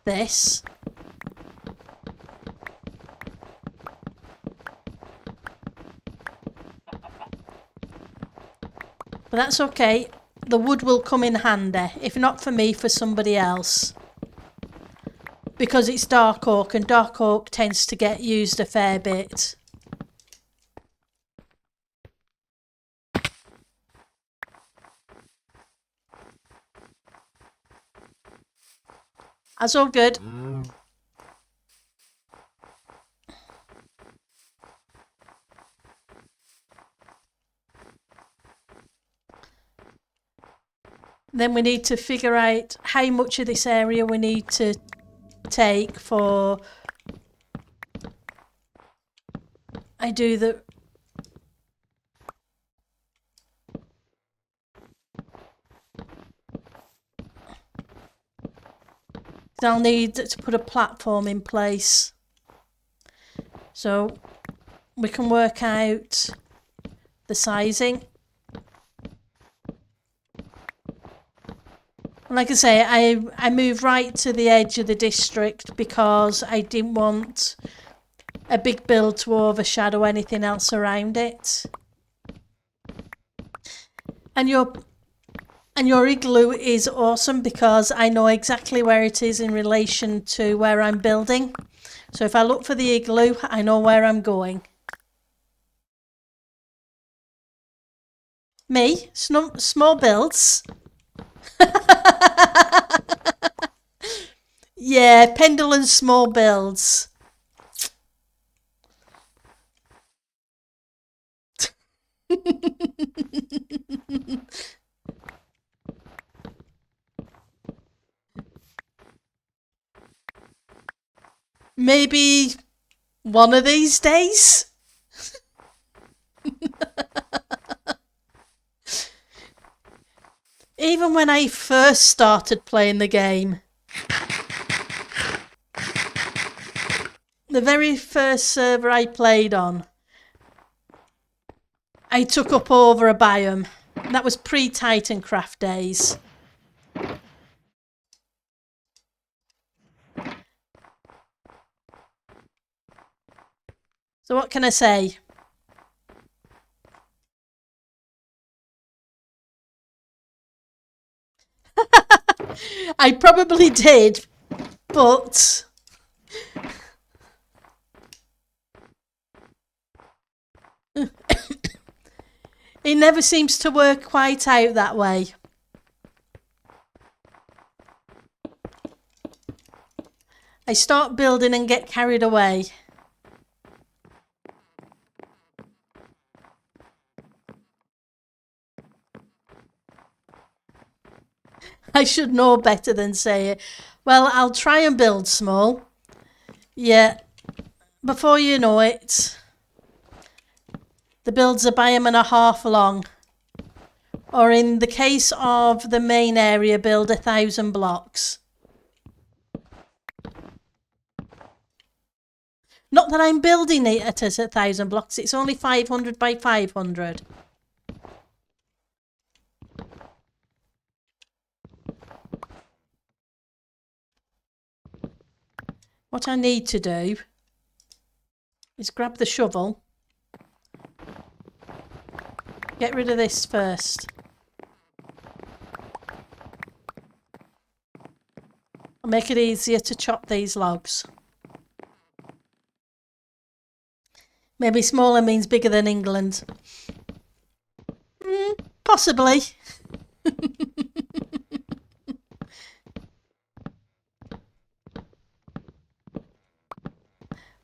this. But that's okay. The wood will come in handy. If not for me, for somebody else. Because it's dark oak, and dark oak tends to get used a fair bit. That's all good. Then we need to figure out how much of this area we need to take for... I do the... I'll need to put a platform in place. So we can work out the sizing. And Like I say, I moved right to the edge of the district because I didn't want a big build to overshadow anything else around it. And your igloo is awesome because I know exactly where it is in relation to where I'm building. So if I look for the igloo, I know where I'm going. Me, small builds. Yeah, pendulum small builds. Maybe one of these days. Even when I first started playing the game, the very first server I played on, I took up over a biome. That was pre-Titancraft days. So what can I say? I probably did, but it never seems to work quite out that way. I start building and get carried away. I should know better than say it. Well, I'll try and build small. Yeah, before you know it, the build's a biome and a half long. Or in the case of the main area, build 1,000 blocks. Not that I'm building it at 1,000 blocks, it's only 500 by 500. What I need to do is grab the shovel. Get rid of this first. I'll make it easier to chop these logs. Maybe smaller means bigger than England. Possibly.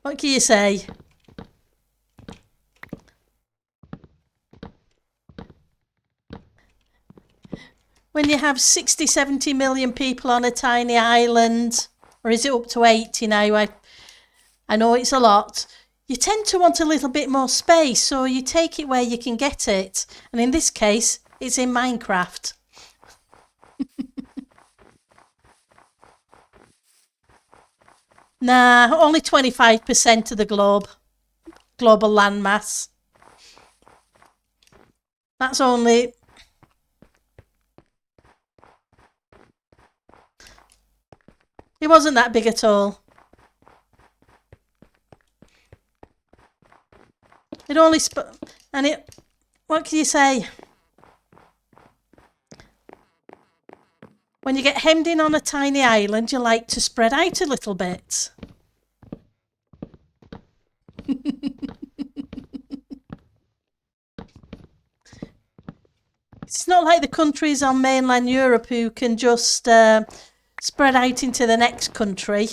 What can you say? When you have 60, 70 million people on a tiny island, or is it up to 80 now? I know it's a lot. You tend to want a little bit more space, so you take it where you can get it. And in this case, it's in Minecraft. Nah, only 25% of the global landmass. That's only... It wasn't that big at all. It only what can you say? When you get hemmed in on a tiny island, you like to spread out a little bit. It's not like the countries on mainland Europe who can just spread out into the next country.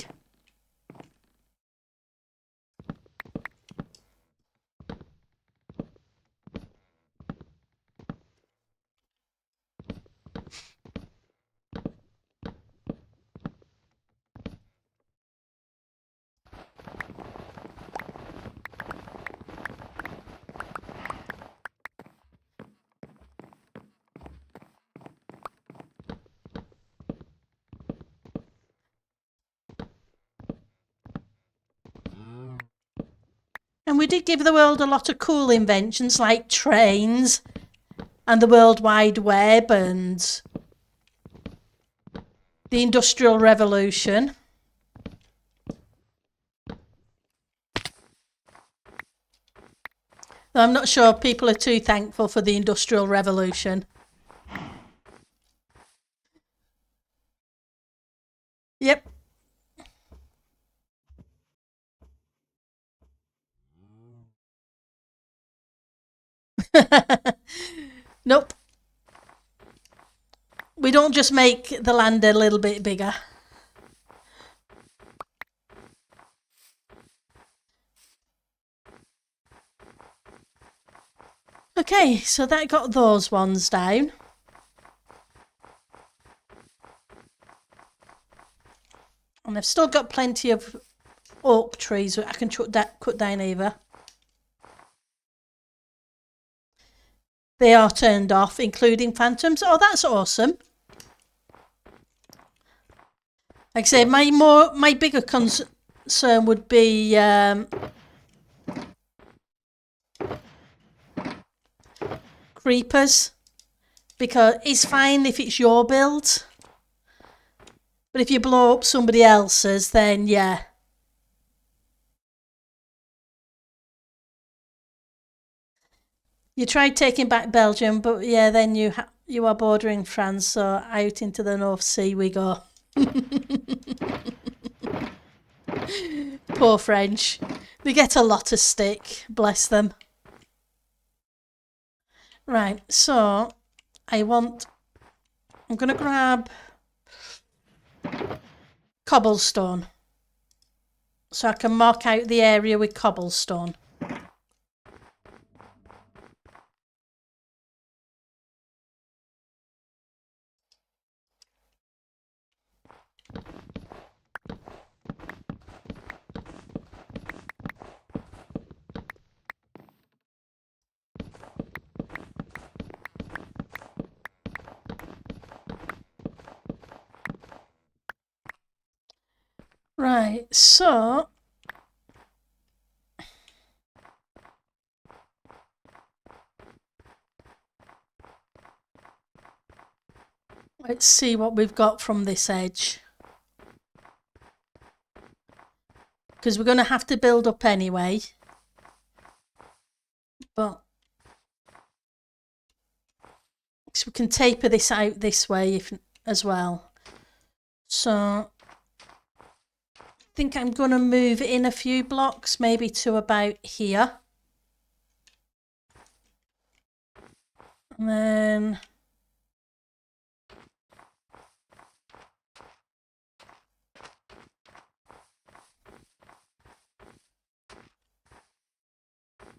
And we did give the world a lot of cool inventions like trains and the World Wide Web and the Industrial Revolution. I'm not sure people are too thankful for the Industrial Revolution. Yep. Nope. We don't just make the land a little bit bigger. Okay, so that got those ones down. And I've still got plenty of oak trees that I can cut down either. They are turned off, including phantoms. Oh, that's awesome. Like I say, my bigger concern would be creepers, because it's fine if it's your build, but if you blow up somebody else's, then yeah. You tried taking back Belgium, but yeah, then you are bordering France, so out into the North Sea we go. Poor French. They get a lot of stick, bless them. Right, so I'm going to grab cobblestone so I can mark out the area with cobblestone. Right, so let's see what we've got from this edge. Because we're going to have to build up anyway. But so we can taper this out this way as well. So I think I'm going to move in a few blocks, maybe to about here. And then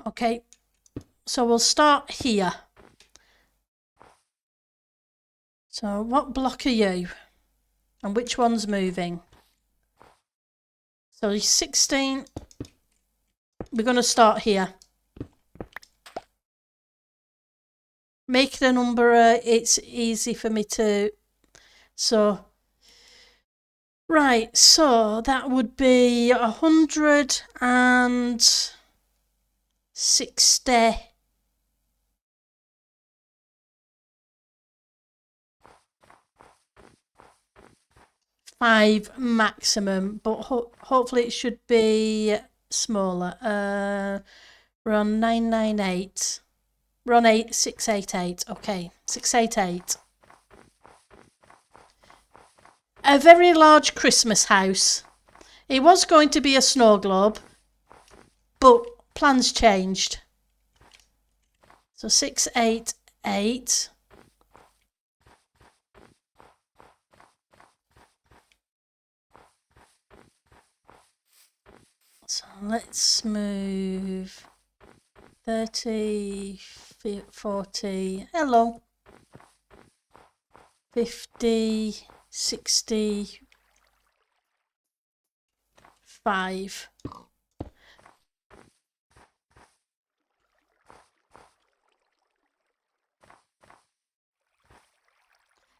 okay, so we'll start here. So what block are you? And which one's moving? So 16, we're going to start here. Make it a number, it's easy for me to, so, right, so that would be 160. Five maximum, but hopefully it should be smaller. We're on 998. We're on 688. Okay, 688. A very large Christmas house. It was going to be a snow globe, but plans changed. So 688. So let's move 30, 40, hello, 50, 65.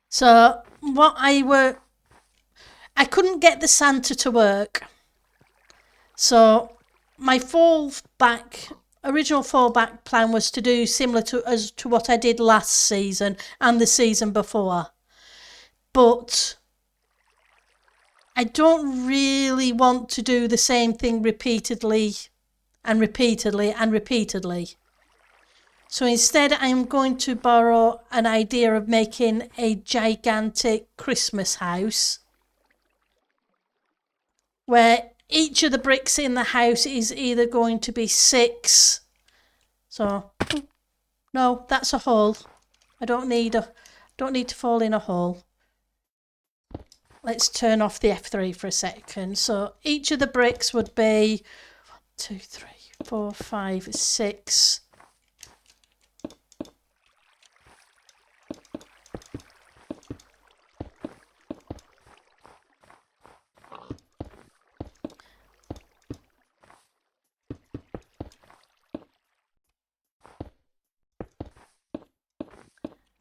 So what I couldn't get the Santa to work. So my original fallback plan was to do similar to what I did last season and the season before. But I don't really want to do the same thing repeatedly and repeatedly and repeatedly. So instead I'm going to borrow an idea of making a gigantic Christmas house where each of the bricks in the house is either going to be 6. So, no, that's a hole. I don't need to fall in a hole. Let's turn off the F3 for a second. So each of the bricks would be 2, 3, 4, 5, 6.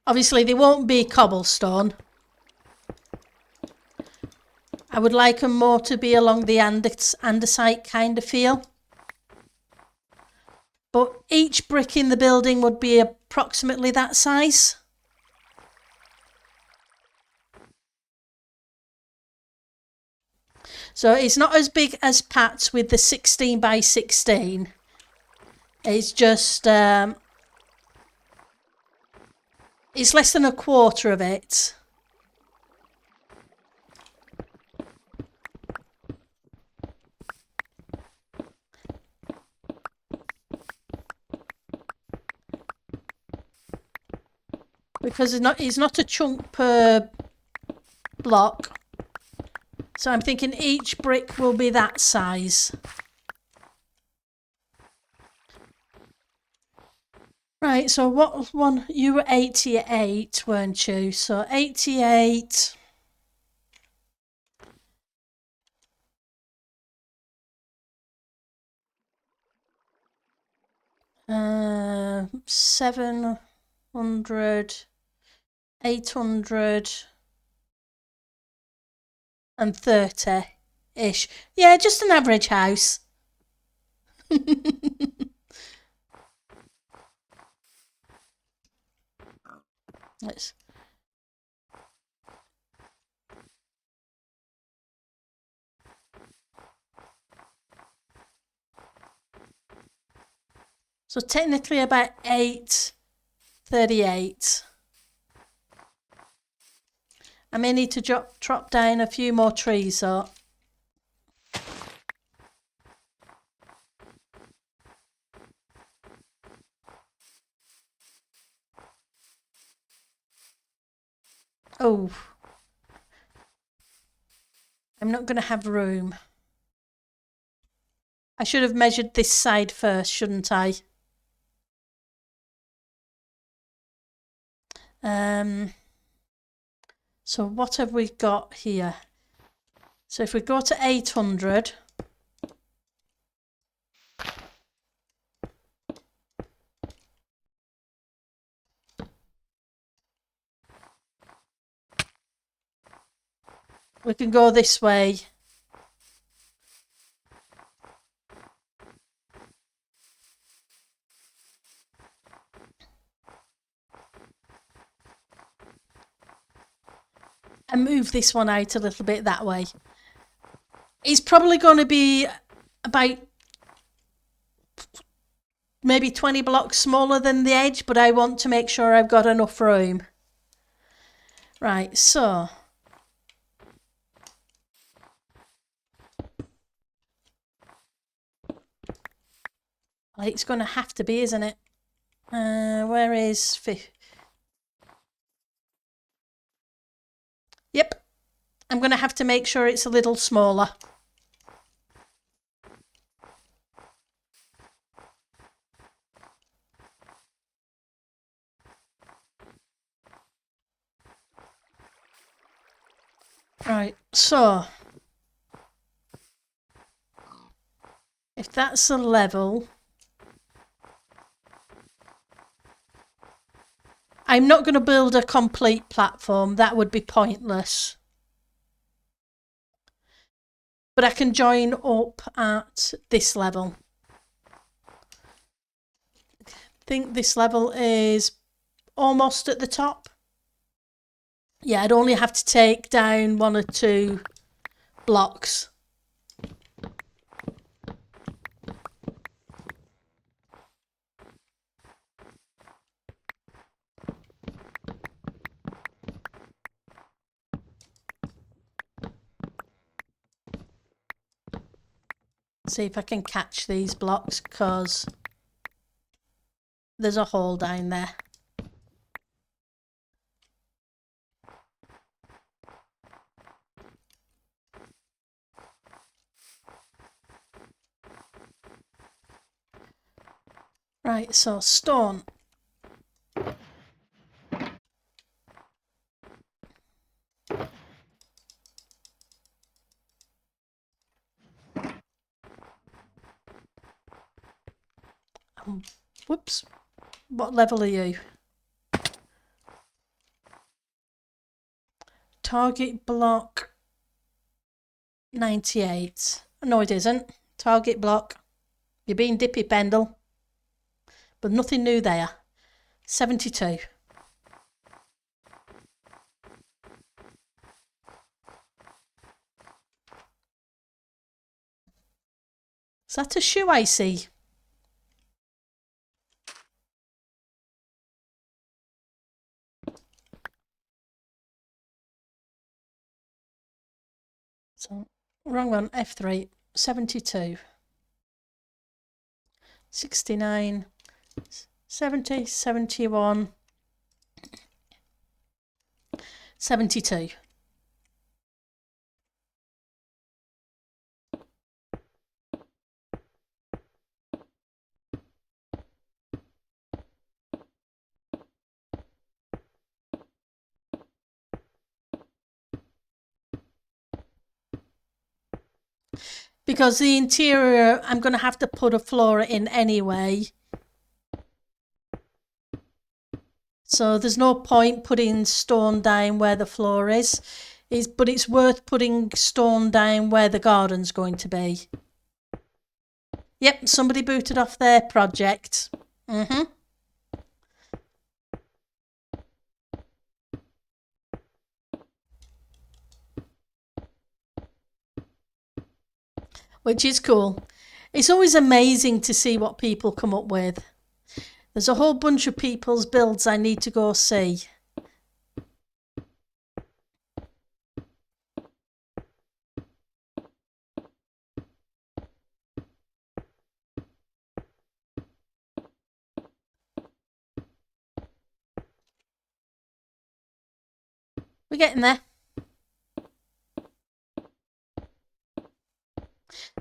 Obviously, they won't be cobblestone. I would like them more to be along the andesite kind of feel. But each brick in the building would be approximately that size. So it's not as big as Pat's with the 16 by 16. It's just, it's less than a quarter of it. Because it's not a chunk per block. So I'm thinking each brick will be that size. Right, so what one? You were 88, weren't you? So 88. 700, 800 and 30-ish. Yeah, just an average house. Let's. So technically about 838. I may need to drop down a few more trees though. Oh. I'm not going to have room. I should have measured this side first, shouldn't I? So what have we got here? So if we go to 800, we can go this way. And move this one out a little bit that way. It's probably going to be about maybe 20 blocks smaller than the edge, but I want to make sure I've got enough room. Right, so well, it's going to have to be, isn't it? Where is fifth? Yep, I'm going to have to make sure it's a little smaller. Right, so if that's a level, I'm not going to build a complete platform. That would be pointless. But I can join up at this level. I think this level is almost at the top. Yeah, I'd only have to take down one or two blocks. See if I can catch these blocks, because there's a hole down there. Right, so stone. Whoops. What level are you? Target block 98. No, it isn't. Target block. You're being dippy, Pendle. But nothing new there. 72. Is that a shoe I see? So, wrong one. F3. 72. 69. 70. 71. 72. Because the interior, I'm going to have to put a floor in anyway. So there's no point putting stone down where the floor is. But it's worth putting stone down where the garden's going to be. Yep, somebody booted off their project. Which is cool. It's always amazing to see what people come up with. There's a whole bunch of people's builds I need to go see. We're getting there.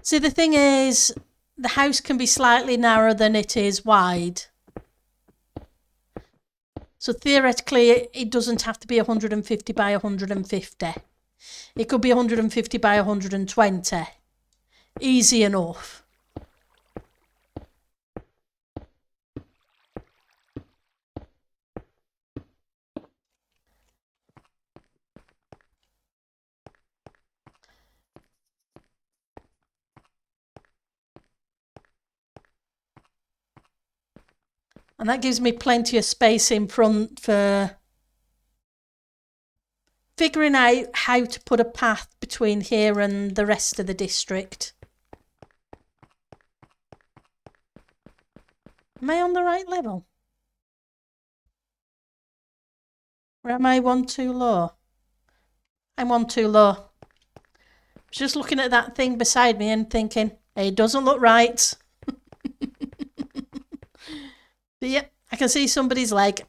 See, the thing is, the house can be slightly narrower than it is wide. So theoretically, it doesn't have to be 150 by 150. It could be 150 by 120. Easy enough. And that gives me plenty of space in front for figuring out how to put a path between here and the rest of the district. Am I on the right level? Or am I one too low? I'm one too low. I was just looking at that thing beside me and thinking, hey, it doesn't look right. But yep, I can see somebody's leg.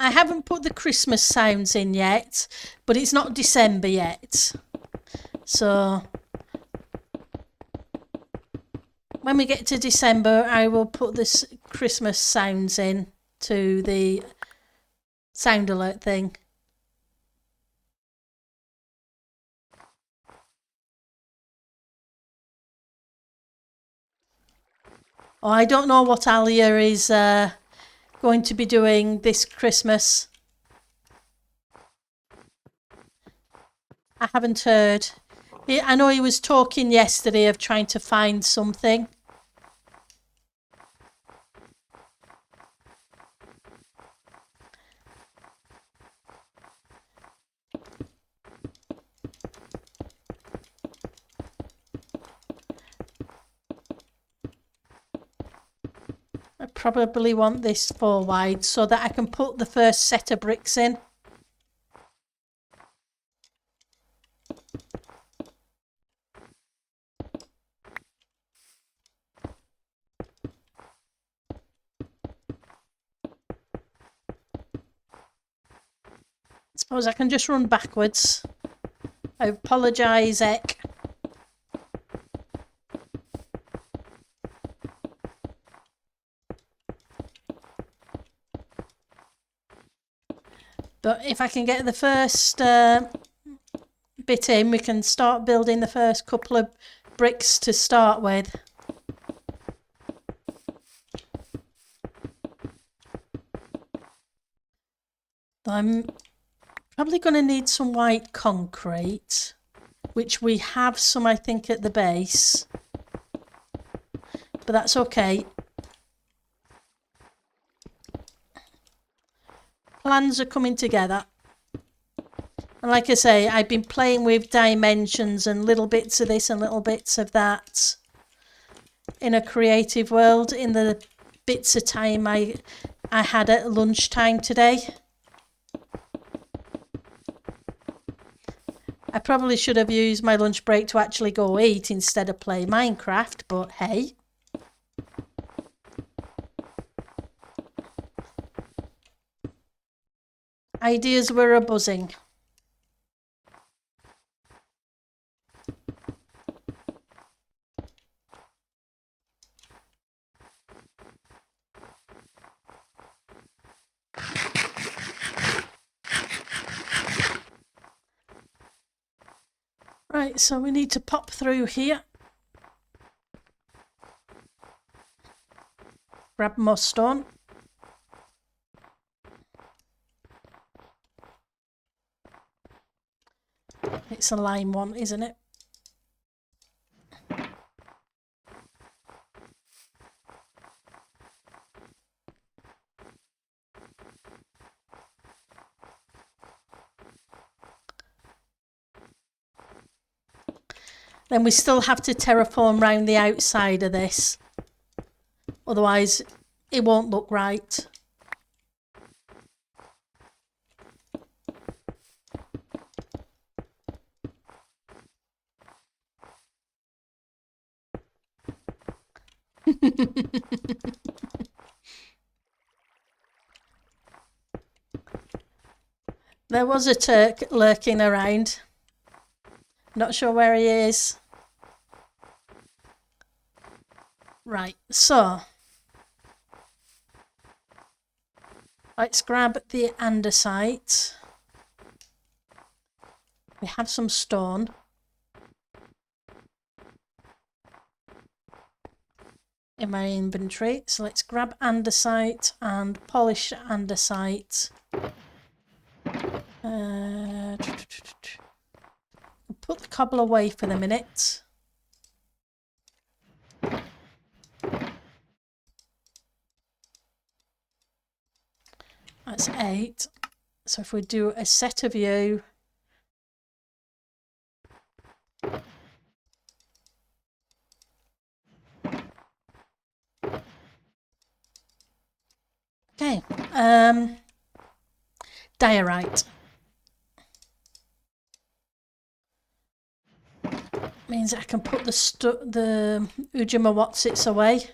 I haven't put the Christmas sounds in yet, but it's not December yet. So when we get to December, I will put this Christmas sounds in to the sound alert thing. Oh, I don't know what Alia is going to be doing this Christmas. I haven't heard. I know he was talking yesterday of trying to find something. I probably want this 4 wide so that I can put the first set of bricks in. I suppose I can just run backwards. I apologise, Ek. But if I can get the first bit in, we can start building the first couple of bricks to start with. I'm probably going to need some white concrete, which we have some, I think, at the base. But that's okay. Plans are coming together. And like I say, I've been playing with dimensions and little bits of this and little bits of that in a creative world in the bits of time I had at lunchtime today. I probably should have used my lunch break to actually go eat instead of play Minecraft, but hey. Ideas were a-buzzing. Right, so we need to pop through here. Grab more stone. It's a lime one, isn't it? Then we still have to terraform round the outside of this. Otherwise, it won't look right. There was a Turk lurking around. Not sure where he is. Right, so let's grab the andesite. We have some stone. In my inventory, so let's grab andesite and polish andesite. Put the cobble away for the minute. That's 8. So if we do a set of you, okay, diorite. Means I can put the Ujima Watsits away.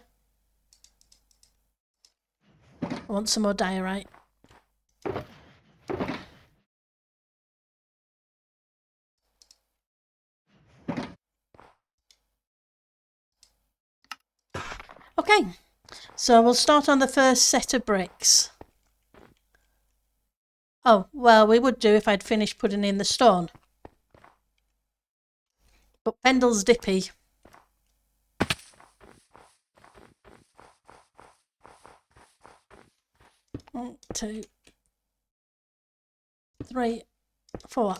I want some more diorite. Okay, so we'll start on the first set of bricks. Oh, well, we would do if I'd finished putting in the stone. But Pendle's dippy. 1, 2, 3, 4.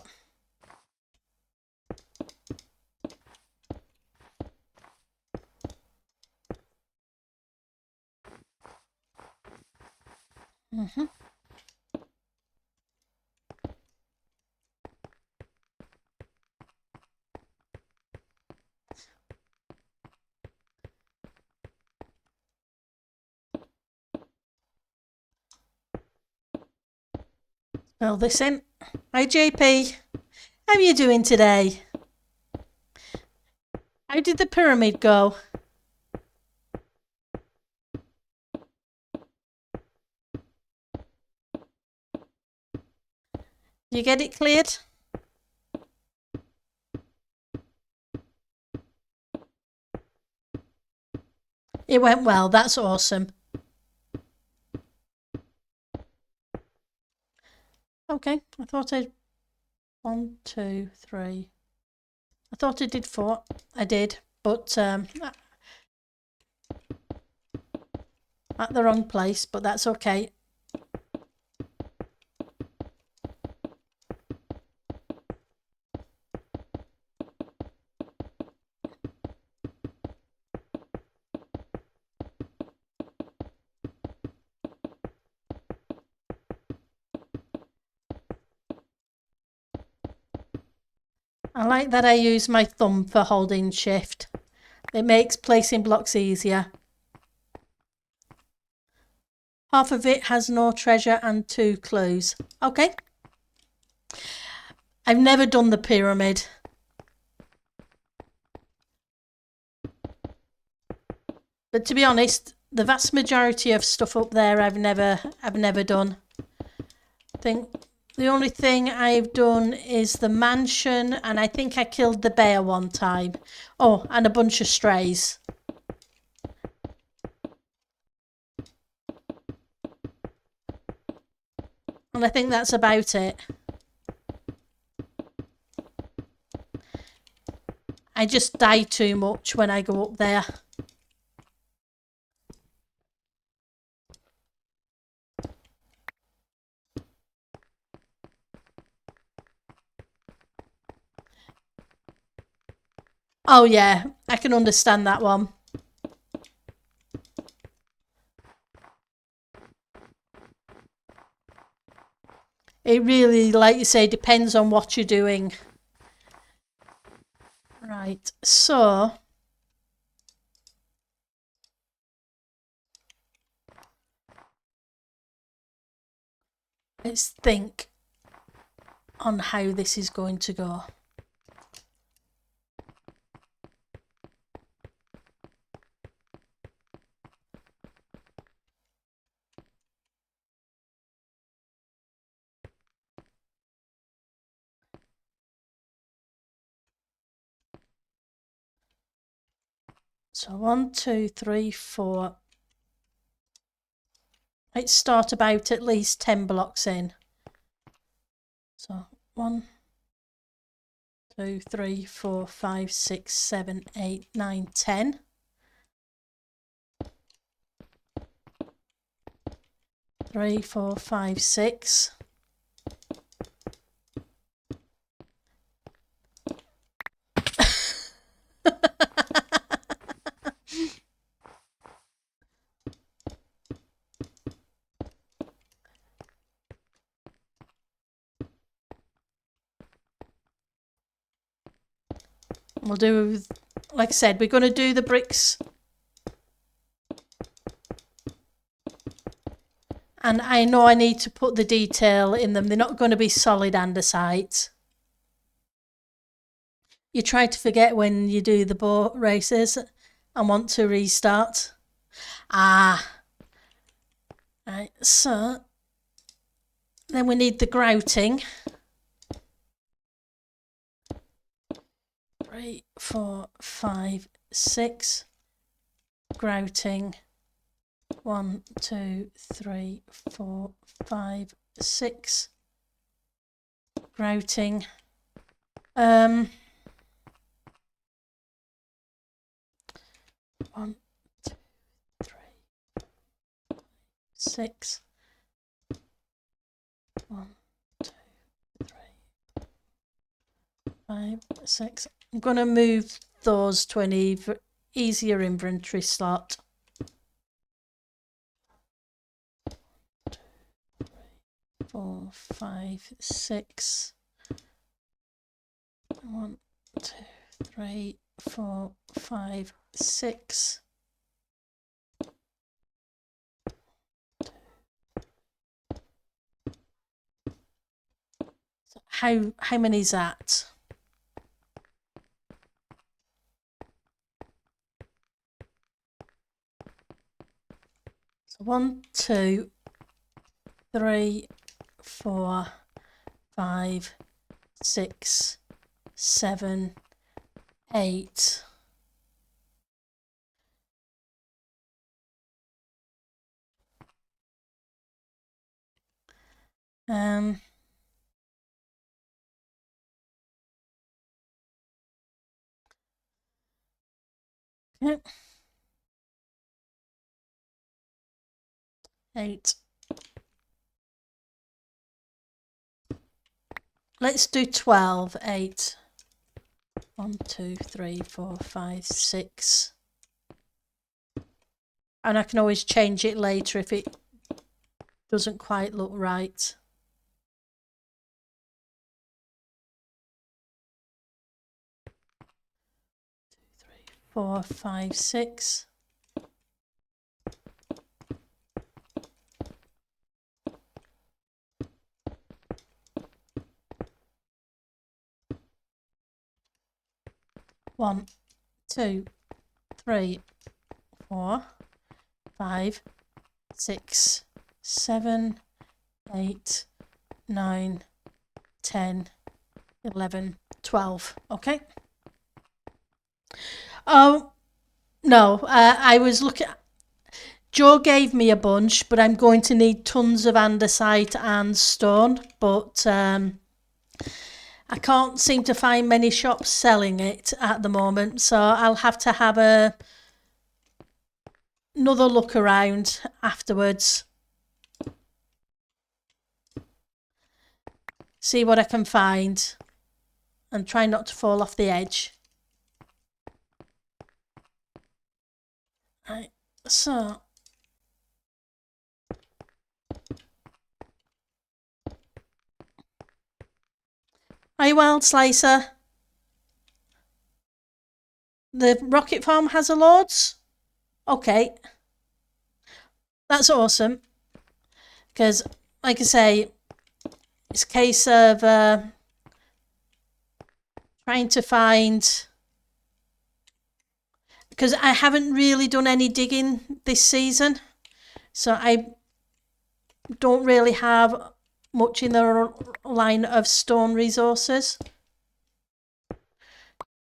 Fill this in. Hi JP, how are you doing today? How did the pyramid go? You get it cleared? It went well, that's awesome. Okay, I thought I... 1, 2, 3. I thought I did 4. I did, but at the wrong place, but that's okay. I like that I use my thumb for holding shift. It makes placing blocks easier. Half of it has no treasure and 2 clues. Okay. I've never done the pyramid. But to be honest, the vast majority of stuff up there I've never done. I think the only thing I've done is the mansion, and I think I killed the bear one time. Oh, and a bunch of strays. And I think that's about it. I just die too much when I go up there. Oh yeah, I can understand that one. It really, like you say, depends on what you're doing. Right, so... let's think on how this is going to go. So 1, 2, 3, 4. Let's start about at least 10 blocks in. So 1, 2, 3, 4, 5, 6, 7, 8, 9, 10. 3, 4, 5, 6. We'll do, like I said, we're going to do the bricks. And I know I need to put the detail in them. They're not going to be solid andesite. You try to forget when you do the boat races and want to restart. Ah. Right, so then we need the grouting. 3, 4, 5, 6. Grouting. 1, 2, 3, 4, 5, 6. Grouting. 1, 2, 3, 6. 1, 2, 3, 5, 6. I'm going to move those to an easier inventory slot. 2, 3, 4, 5, 6. 1, 2, 3, 4, 5, 6. So how many is that? So 1, 2, 3, 4, 5, 6, 7, 8. Okay. 8. Let's do 12. 8. 1, 2, 3, 4, 5, 6. And I can always change it later if it doesn't quite look right. 2, 3, 4, 5, 6. One, 2, 3, 4, 5, 6, 7, 8, 9, 10, 11, 12. Okay. Oh, no, I was looking. Joe gave me a bunch, but I'm going to need tons of andesite and stone. But I can't seem to find many shops selling it at the moment, so I'll have to have another look around afterwards. See what I can find and try not to fall off the edge. Right, so are you well, Slicer? The rocket farm has a Lords? Okay. That's awesome. Because, like I say, it's a case of trying to find... Because I haven't really done any digging this season. So I don't really have much in the line of stone resources.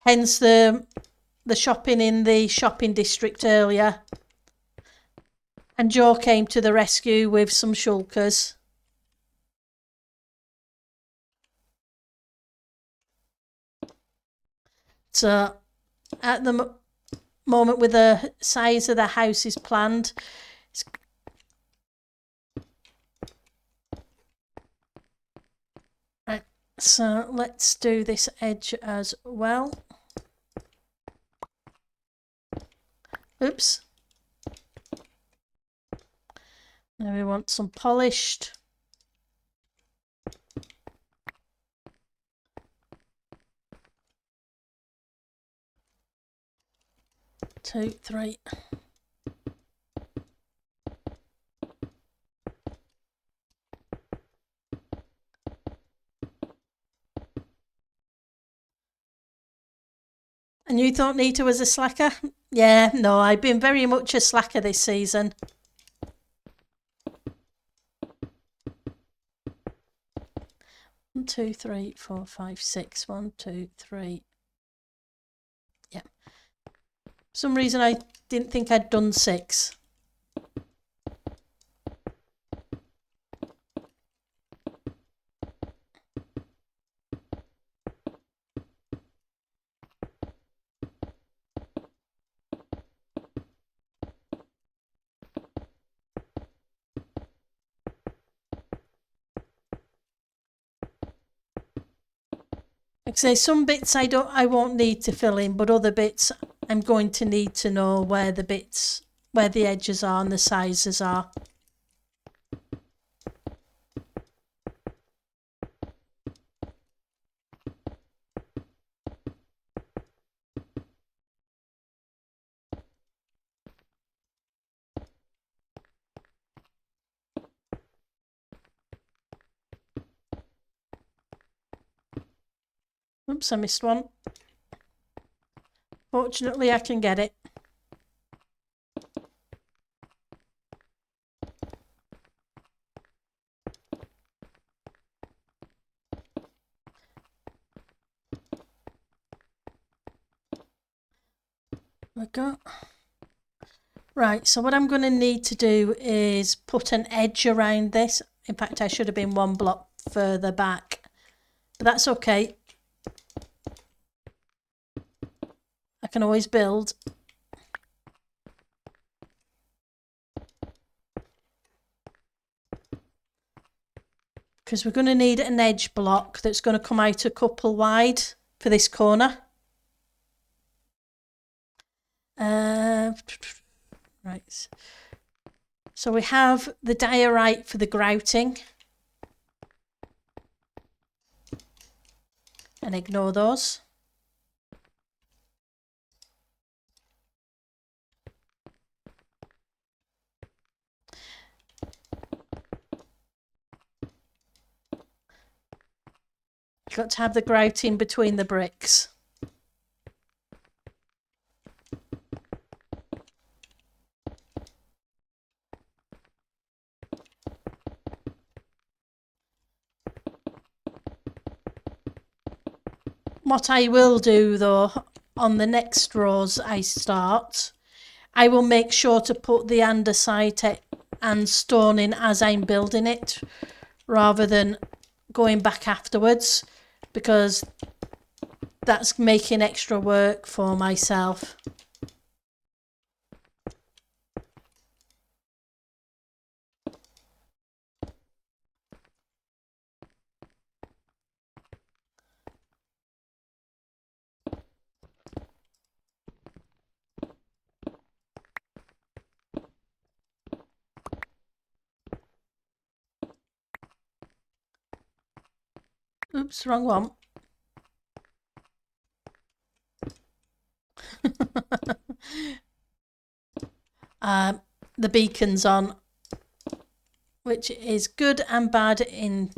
Hence the shopping in the shopping district earlier. And Joe came to the rescue with some shulkers. So at the moment with the size of the house is planned, right, so let's do this edge as well. Oops. Now we want some polished. 2, 3. And you thought Nita was a slacker? Yeah, no, I've been very much a slacker this season. 1, 2, 3, 4, 5, 6. 1, 2, 3. Yeah. For some reason I didn't think I'd done 6. Like I say, some bits I won't need to fill in, but other bits I'm going to need to know where the edges are and the sizes are. Oops, I missed one. Fortunately, I can get it. There we go. Right, so what I'm going to need to do is put an edge around this. In fact, I should have been one block further back, but that's okay. I can always build. Because we're going to need an edge block that's going to come out a couple wide for this corner. Right. So we have the diorite for the grouting. And ignore those. You've got to have the grouting between the bricks. What I will do though, on the next rows I start, I will make sure to put the andesite and stone in as I'm building it, rather than going back afterwards, because that's making extra work for myself. Oops, wrong one. The beacon's on, which is good and bad in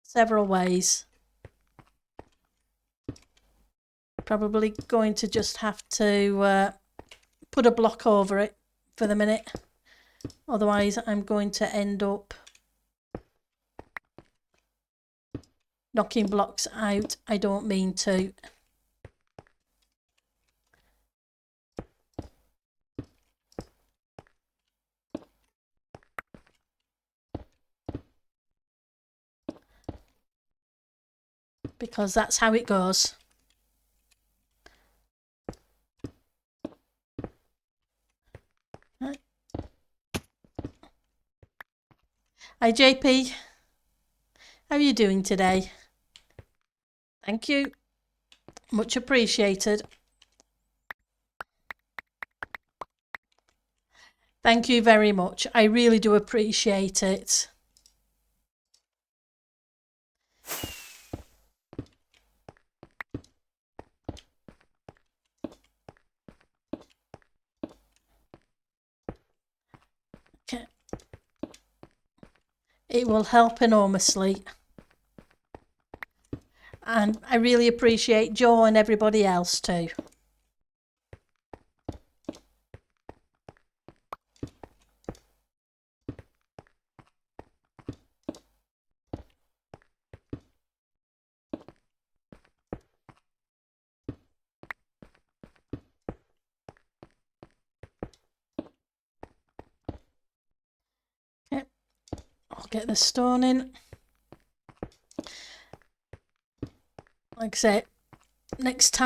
several ways. Probably going to just have to put a block over it for the minute. Otherwise, I'm going to end up knocking blocks out. I don't mean to. Because that's how it goes. Hi JP, how are you doing today? Thank you, much appreciated. Thank you very much, I really do appreciate it. Okay. It will help enormously. And I really appreciate Joe and everybody else too. Okay, I'll get the stone in. Like I say, next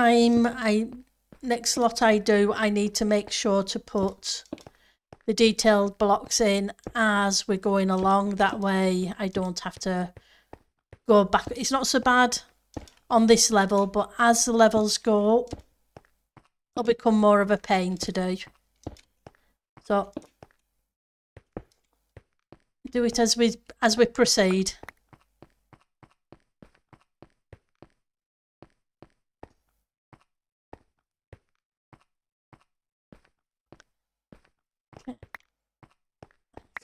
lot I do, I need to make sure to put the detailed blocks in as we're going along. That way I don't have to go back. It's not so bad on this level, but as the levels go up, it'll become more of a pain to do. So do it as we proceed. Okay.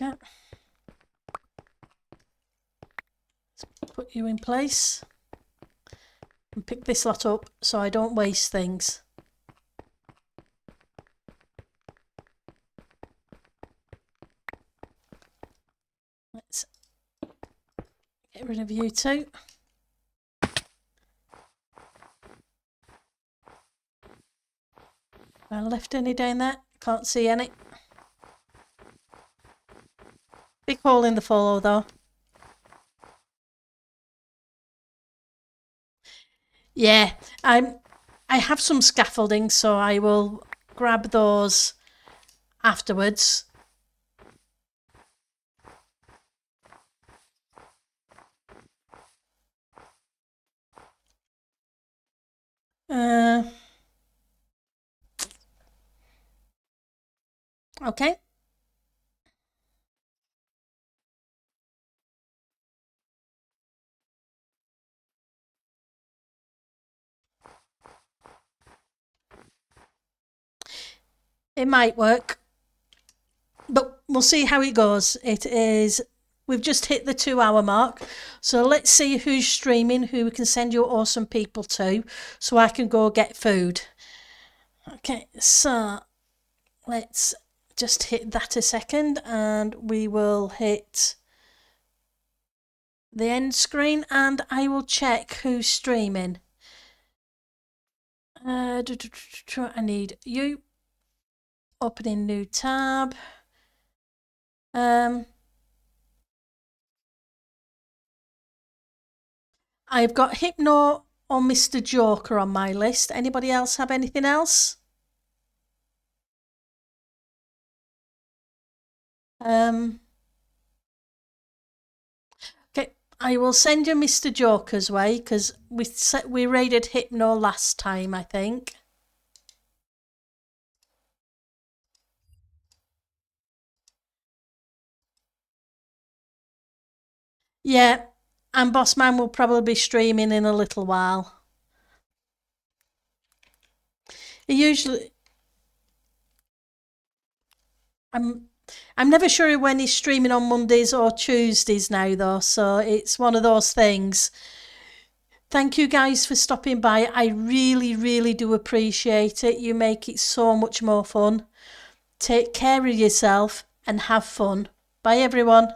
Okay. Let's put you in place and pick this lot up so I don't waste things. Let's get rid of you two. I left any down there? Can't see any. Big hole in the floor though. Yeah, I have some scaffolding, so I will grab those afterwards. Okay. It might work, but we'll see how it goes. We've just hit the 2-hour mark, so let's see who's streaming, who we can send your awesome people to, so I can go get food. Okay, so let's just hit that a second, and we will hit the end screen, and I will check who's streaming. I need you. Opening new tab. I've got Hypno or Mr. Joker on my list. Anybody else have anything else? Okay, I will send you Mr. Joker's way because we raided Hypno last time, I think. Yeah, and Bossman will probably be streaming in a little while. He usually... I'm never sure when he's streaming on Mondays or Tuesdays now, though, so it's one of those things. Thank you guys for stopping by. I really, really do appreciate it. You make it so much more fun. Take care of yourself and have fun. Bye, everyone.